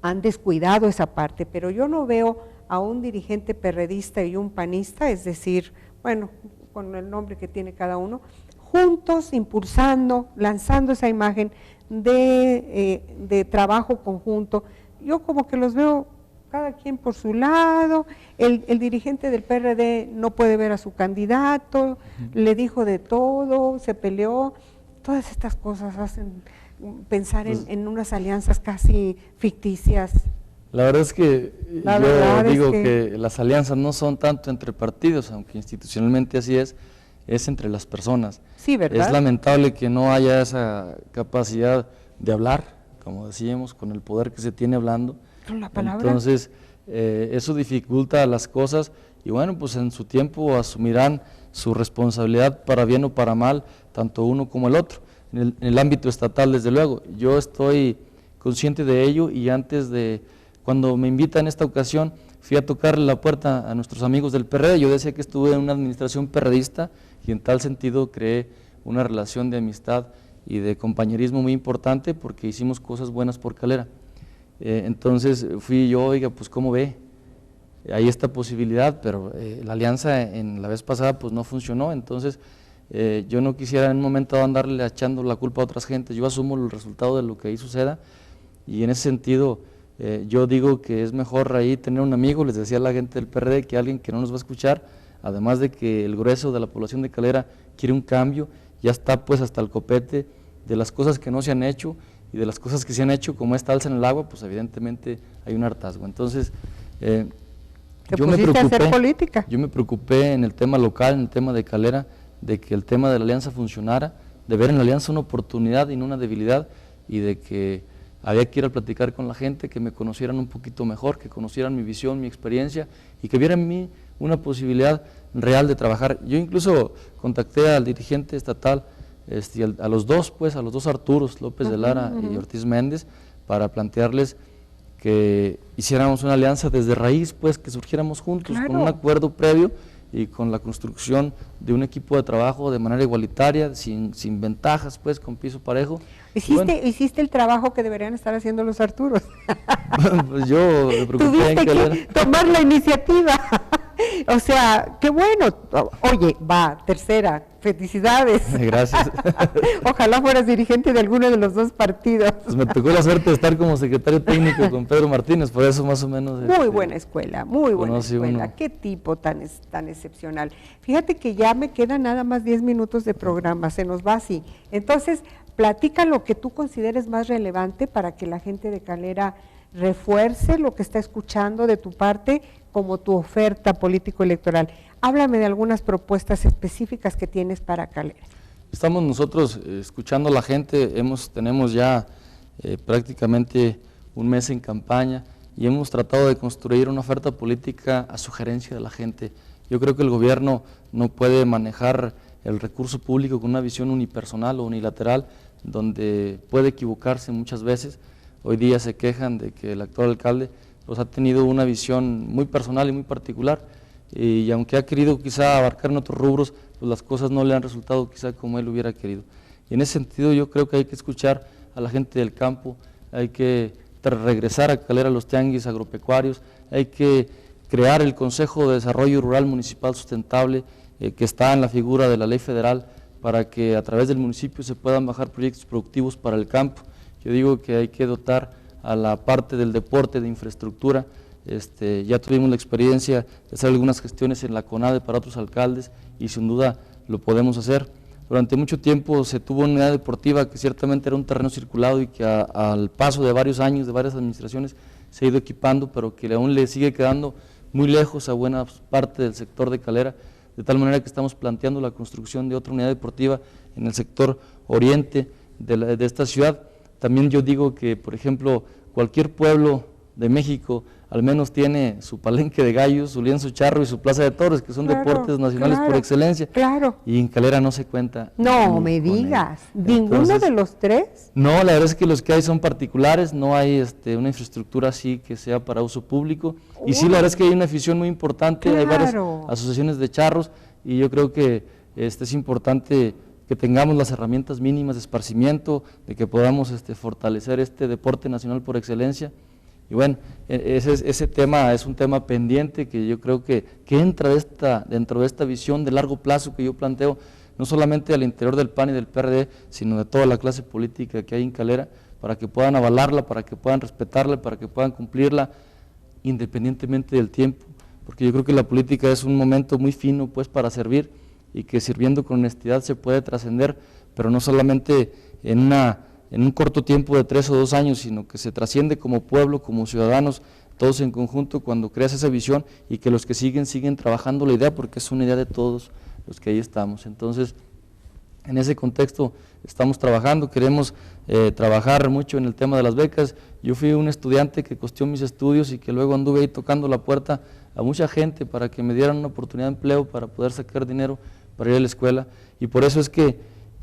han descuidado esa parte, pero yo no veo a un dirigente perredista y un panista, es decir, bueno, con el nombre que tiene cada uno, juntos, impulsando, lanzando esa imagen de trabajo conjunto. Yo como que los veo cada quien por su lado, el dirigente del PRD no puede ver a su candidato, le dijo de todo, se peleó, todas estas cosas hacen pensar en unas alianzas casi ficticias. La verdad es que yo digo que las alianzas no son tanto entre partidos, aunque institucionalmente así es entre las personas. Sí, ¿verdad? Es lamentable que no haya esa capacidad de hablar, como decíamos, con el poder que se tiene hablando. Con la palabra. Entonces, eso dificulta las cosas y bueno, pues en su tiempo asumirán su responsabilidad para bien o para mal, tanto uno como el otro. En el ámbito estatal, desde luego, yo estoy consciente de ello y cuando me invitan en esta ocasión, fui a tocarle la puerta a nuestros amigos del PRD. Yo decía que estuve en una administración perredista y en tal sentido creé una relación de amistad y de compañerismo muy importante porque hicimos cosas buenas por Calera. Entonces fui yo, oiga, pues ¿cómo ve? Hay esta posibilidad, pero la alianza en la vez pasada pues no funcionó, entonces yo no quisiera en un momento andarle echando la culpa a otras gentes, yo asumo el resultado de lo que ahí suceda y en ese sentido yo digo que es mejor ahí tener un amigo, les decía a la gente del PRD, que alguien que no nos va a escuchar, además de que el grueso de la población de Calera quiere un cambio, ya está pues hasta el copete de las cosas que no se han hecho y de las cosas que se han hecho, como esta alza en el agua, pues evidentemente hay un hartazgo. Entonces, yo me preocupé en el tema local, en el tema de Calera, de que el tema de la alianza funcionara, de ver en la alianza una oportunidad y no una debilidad, y de que había que ir a platicar con la gente, que me conocieran un poquito mejor, que conocieran mi visión, mi experiencia, y que vieran en mí una posibilidad real de trabajar. Yo incluso contacté al dirigente estatal, a los dos Arturos, López de Lara y Ortiz Méndez, para plantearles que hiciéramos una alianza desde raíz, pues que surgiéramos juntos, con un acuerdo previo y con la construcción de un equipo de trabajo de manera igualitaria, sin ventajas, pues con piso parejo. Hiciste el trabajo que deberían estar haciendo los Arturos. Pues yo me preocupé en que tomar la iniciativa. O sea, qué bueno. Oye, va, tercera, Felicidades. Gracias. Ojalá fueras dirigente de alguno de los dos partidos. Pues me tocó la suerte de estar como secretario técnico con Pedro Martínez, por eso más o menos. Muy buena escuela, muy buena escuela. Uno. Qué tipo tan excepcional. Fíjate que ya me quedan nada más 10 minutos de programa, se nos va así. Entonces, platica lo que tú consideres más relevante para que la gente de Calera refuerce lo que está escuchando de tu parte como tu oferta político-electoral. Háblame de algunas propuestas específicas que tienes para Calera. Estamos nosotros escuchando a la gente, tenemos ya prácticamente un mes en campaña y hemos tratado de construir una oferta política a sugerencia de la gente. Yo creo que el gobierno no puede manejar el recurso público con una visión unipersonal o unilateral, donde puede equivocarse muchas veces. Hoy día se quejan de que el actual alcalde pues, ha tenido una visión muy personal y muy particular, y aunque ha querido quizá abarcar en otros rubros, pues las cosas no le han resultado quizá como él hubiera querido. Y en ese sentido yo creo que hay que escuchar a la gente del campo, hay que regresar a Calera los tianguis agropecuarios, hay que crear el Consejo de Desarrollo Rural Municipal Sustentable, que está en la figura de la ley federal, para que a través del municipio se puedan bajar proyectos productivos para el campo. Yo digo que hay que dotar a la parte del deporte, de infraestructura. Ya tuvimos la experiencia de hacer algunas gestiones en la CONADE para otros alcaldes y sin duda lo podemos hacer. Durante mucho tiempo se tuvo una unidad deportiva que ciertamente era un terreno circulado y que al paso de varios años, de varias administraciones, se ha ido equipando, pero que aún le sigue quedando muy lejos a buena parte del sector de Calera, de tal manera que estamos planteando la construcción de otra unidad deportiva en el sector oriente de esta ciudad. También yo digo que, por ejemplo, cualquier pueblo de México al menos tiene su palenque de gallos, su lienzo charro y su plaza de toros, que son deportes nacionales por excelencia. Claro. Y en Calera no se cuenta. No me digas, ¿ninguno de los tres? No, la verdad es que los que hay son particulares, no hay una infraestructura así que sea para uso público. Y sí, la verdad es que hay una afición muy importante, hay varias asociaciones de charros y yo creo que es importante que tengamos las herramientas mínimas de esparcimiento, de que podamos fortalecer este deporte nacional por excelencia. Y bueno, ese tema es un tema pendiente que yo creo que entra dentro de esta visión de largo plazo que yo planteo, no solamente al interior del PAN y del PRD, sino de toda la clase política que hay en Calera, para que puedan avalarla, para que puedan respetarla, para que puedan cumplirla independientemente del tiempo, porque yo creo que la política es un momento muy fino pues para servir y que sirviendo con honestidad se puede trascender, pero no solamente en un corto tiempo de 3 o 2 años, sino que se trasciende como pueblo, como ciudadanos, todos en conjunto cuando creas esa visión y que los que siguen trabajando la idea, porque es una idea de todos los que ahí estamos. Entonces, en ese contexto estamos trabajando, queremos trabajar mucho en el tema de las becas. Yo fui un estudiante que costeó mis estudios y que luego anduve ahí tocando la puerta a mucha gente para que me dieran una oportunidad de empleo, para poder sacar dinero para ir a la escuela, y por eso es que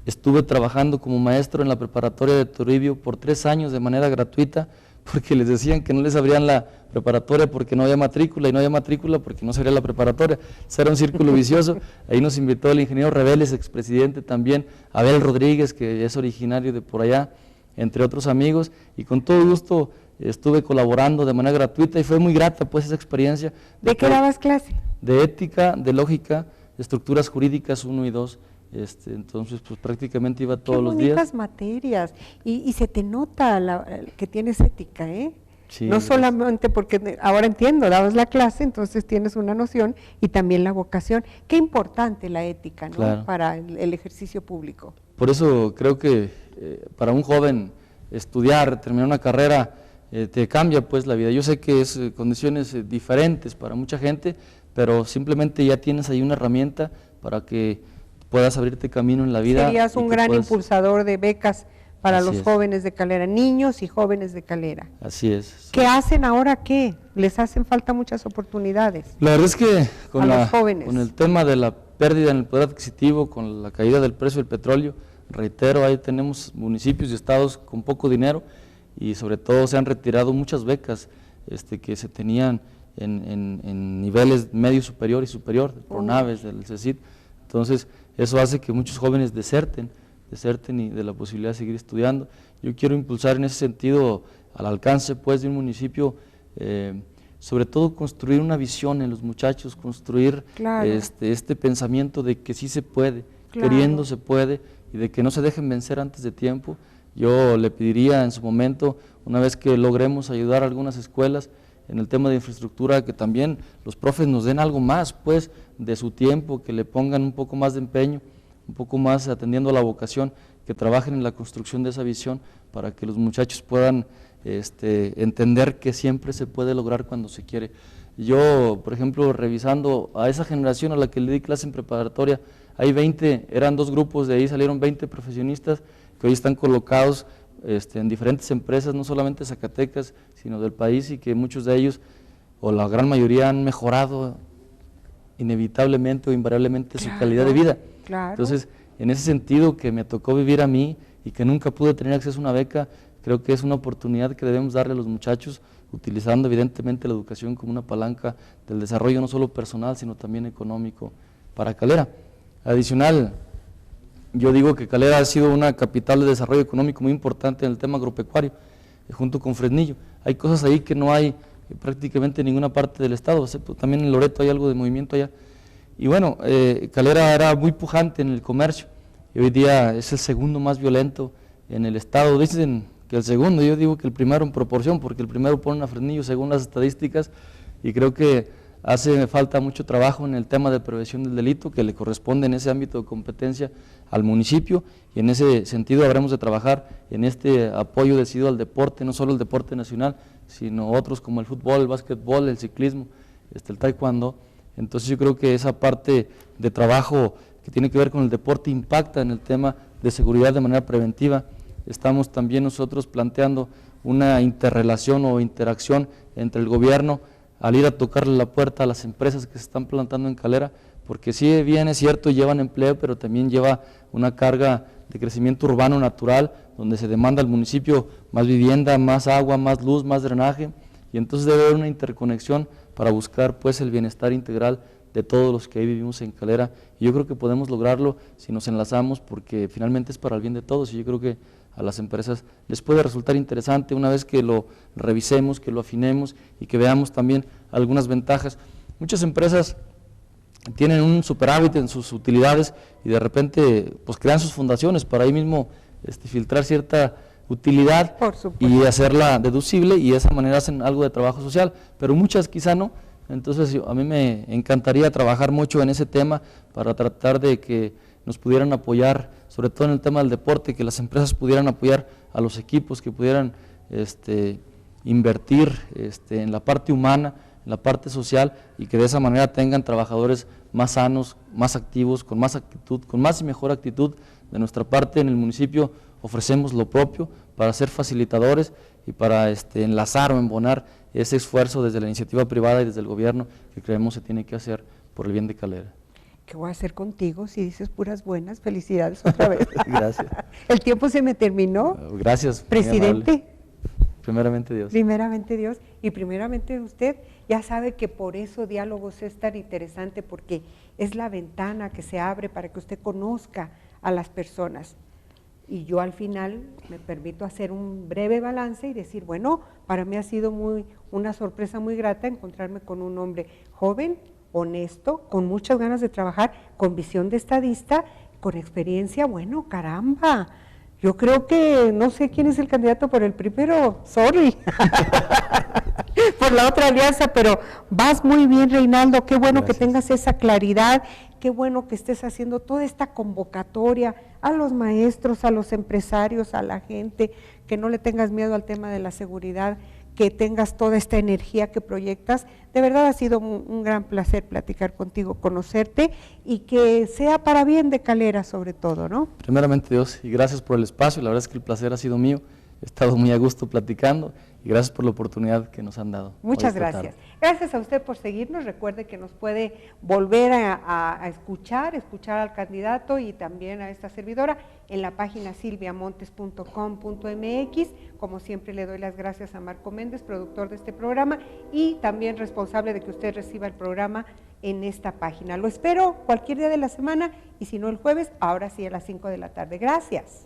estuve trabajando como maestro en la preparatoria de Toribio por 3 años de manera gratuita, porque les decían que no les abrían la preparatoria porque no había matrícula, y no había matrícula porque no se abría la preparatoria. Eso era un círculo vicioso. Ahí nos invitó el ingeniero Reveles, expresidente también, Abel Rodríguez, que es originario de por allá, entre otros amigos, y con todo gusto estuve colaborando de manera gratuita y fue muy grata pues esa experiencia. ¿De qué dabas clase? De ética, de lógica, de estructuras jurídicas 1 y 2. Entonces, pues prácticamente iba todos los días. Qué bonitas materias, y se te nota que tienes ética, ¿eh? Sí, no solamente porque ahora entiendo, dabas la clase, entonces tienes una noción, y también la vocación. Qué importante la ética, ¿no? Claro. Para el ejercicio público. Por eso creo que para un joven estudiar, terminar una carrera, te cambia pues la vida. Yo sé que es condiciones diferentes para mucha gente, pero simplemente ya tienes ahí una herramienta para que puedas abrirte camino en la vida. Serías un gran impulsador de becas para los jóvenes de Calera, niños y jóvenes de Calera. Así es. Sí. ¿Qué hacen ahora? ¿Qué? Les hacen falta muchas oportunidades. La verdad es que con el tema de la pérdida en el poder adquisitivo, con la caída del precio del petróleo, reitero, ahí tenemos municipios y estados con poco dinero y sobre todo se han retirado muchas becas que se tenían en niveles medio superior y superior, por naves del CECIT. Entonces, eso hace que muchos jóvenes deserten y de la posibilidad de seguir estudiando. Yo quiero impulsar en ese sentido, al alcance pues de un municipio, sobre todo construir una visión en los muchachos, construir este pensamiento de que sí se puede, Claro. queriendo se puede, y de que no se dejen vencer antes de tiempo. Yo le pediría en su momento, una vez que logremos ayudar a algunas escuelas en el tema de infraestructura, que también los profes nos den algo más, pues, de su tiempo, que le pongan un poco más de empeño, un poco más atendiendo a la vocación, que trabajen en la construcción de esa visión para que los muchachos puedan entender que siempre se puede lograr cuando se quiere. Yo, por ejemplo, revisando a esa generación a la que le di clase en preparatoria, hay 20, eran 2 grupos, de ahí salieron 20 profesionistas que hoy están colocados en diferentes empresas, no solamente Zacatecas, sino del país, y que muchos de ellos, o la gran mayoría, han mejorado inevitablemente o invariablemente su calidad de vida. Claro. Entonces, en ese sentido que me tocó vivir a mí y que nunca pude tener acceso a una beca, creo que es una oportunidad que debemos darle a los muchachos, utilizando evidentemente la educación como una palanca del desarrollo no solo personal, sino también económico para Calera. Adicional, yo digo que Calera ha sido una capital de desarrollo económico muy importante en el tema agropecuario, junto con Fresnillo. Hay cosas ahí que no hay prácticamente en ninguna parte del estado, excepto también en Loreto hay algo de movimiento allá. Y bueno, Calera era muy pujante en el comercio, y hoy día es el segundo más violento en el estado. Dicen que el segundo, yo digo que el primero en proporción, porque el primero pone a Fresnillo según las estadísticas, y creo que hace falta mucho trabajo en el tema de prevención del delito, que le corresponde en ese ámbito de competencia al municipio, y en ese sentido habremos de trabajar en este apoyo decidido al deporte, no solo el deporte nacional, sino otros como el fútbol, el básquetbol, el ciclismo, el taekwondo. Entonces yo creo que esa parte de trabajo que tiene que ver con el deporte impacta en el tema de seguridad de manera preventiva. Estamos también nosotros planteando una interrelación o interacción entre el gobierno al ir a tocarle la puerta a las empresas que se están plantando en Calera, porque sí bien es cierto, llevan empleo, pero también lleva una carga de crecimiento urbano natural, donde se demanda al municipio más vivienda, más agua, más luz, más drenaje, y entonces debe haber una interconexión para buscar pues el bienestar integral de todos los que ahí vivimos en Calera, y yo creo que podemos lograrlo si nos enlazamos, porque finalmente es para el bien de todos, y yo creo que a las empresas les puede resultar interesante una vez que lo revisemos, que lo afinemos y que veamos también algunas ventajas. Muchas empresas tienen un superávit en sus utilidades y de repente pues crean sus fundaciones para ahí mismo filtrar cierta utilidad y hacerla deducible, y de esa manera hacen algo de trabajo social, pero muchas quizá no. Entonces a mí me encantaría trabajar mucho en ese tema para tratar de que nos pudieran apoyar, sobre todo en el tema del deporte, que las empresas pudieran apoyar a los equipos, que pudieran invertir en la parte humana, en la parte social, y que de esa manera tengan trabajadores más sanos, más activos, con más actitud, con más y mejor actitud. De nuestra parte en el municipio ofrecemos lo propio para ser facilitadores y para enlazar o embonar ese esfuerzo desde la iniciativa privada y desde el gobierno que creemos se tiene que hacer por el bien de Calera. ¿Qué voy a hacer contigo si dices puras buenas? Felicidades otra vez. Gracias. El tiempo se me terminó. Gracias. Presidente. Primeramente Dios. Primeramente Dios y primeramente usted. Ya sabe que por eso Diálogos es tan interesante, porque es la ventana que se abre para que usted conozca a las personas. Y yo al final me permito hacer un breve balance y decir, bueno, para mí ha sido una sorpresa muy grata encontrarme con un hombre joven, honesto, con muchas ganas de trabajar, con visión de estadista, con experiencia. Bueno, caramba, yo creo que no sé quién es el candidato por el primero, sorry, por la otra alianza, pero vas muy bien, Reinaldo. Qué bueno. Gracias. Que tengas esa claridad, qué bueno que estés haciendo toda esta convocatoria a los maestros, a los empresarios, a la gente, que no le tengas miedo al tema de la seguridad, que tengas toda esta energía que proyectas. De verdad ha sido un gran placer platicar contigo, conocerte, y que sea para bien de Calera sobre todo, ¿no? Primeramente Dios, y gracias por el espacio, la verdad es que el placer ha sido mío, he estado muy a gusto platicando, y gracias por la oportunidad que nos han dado. Muchas gracias. Gracias a usted por seguirnos. Recuerde que nos puede volver a escuchar al candidato y también a esta servidora en la página silviamontes.com.mx. Como siempre le doy las gracias a Marco Méndez, productor de este programa y también responsable de que usted reciba el programa en esta página. Lo espero cualquier día de la semana, y si no el jueves, ahora sí a las 5 de la tarde. Gracias.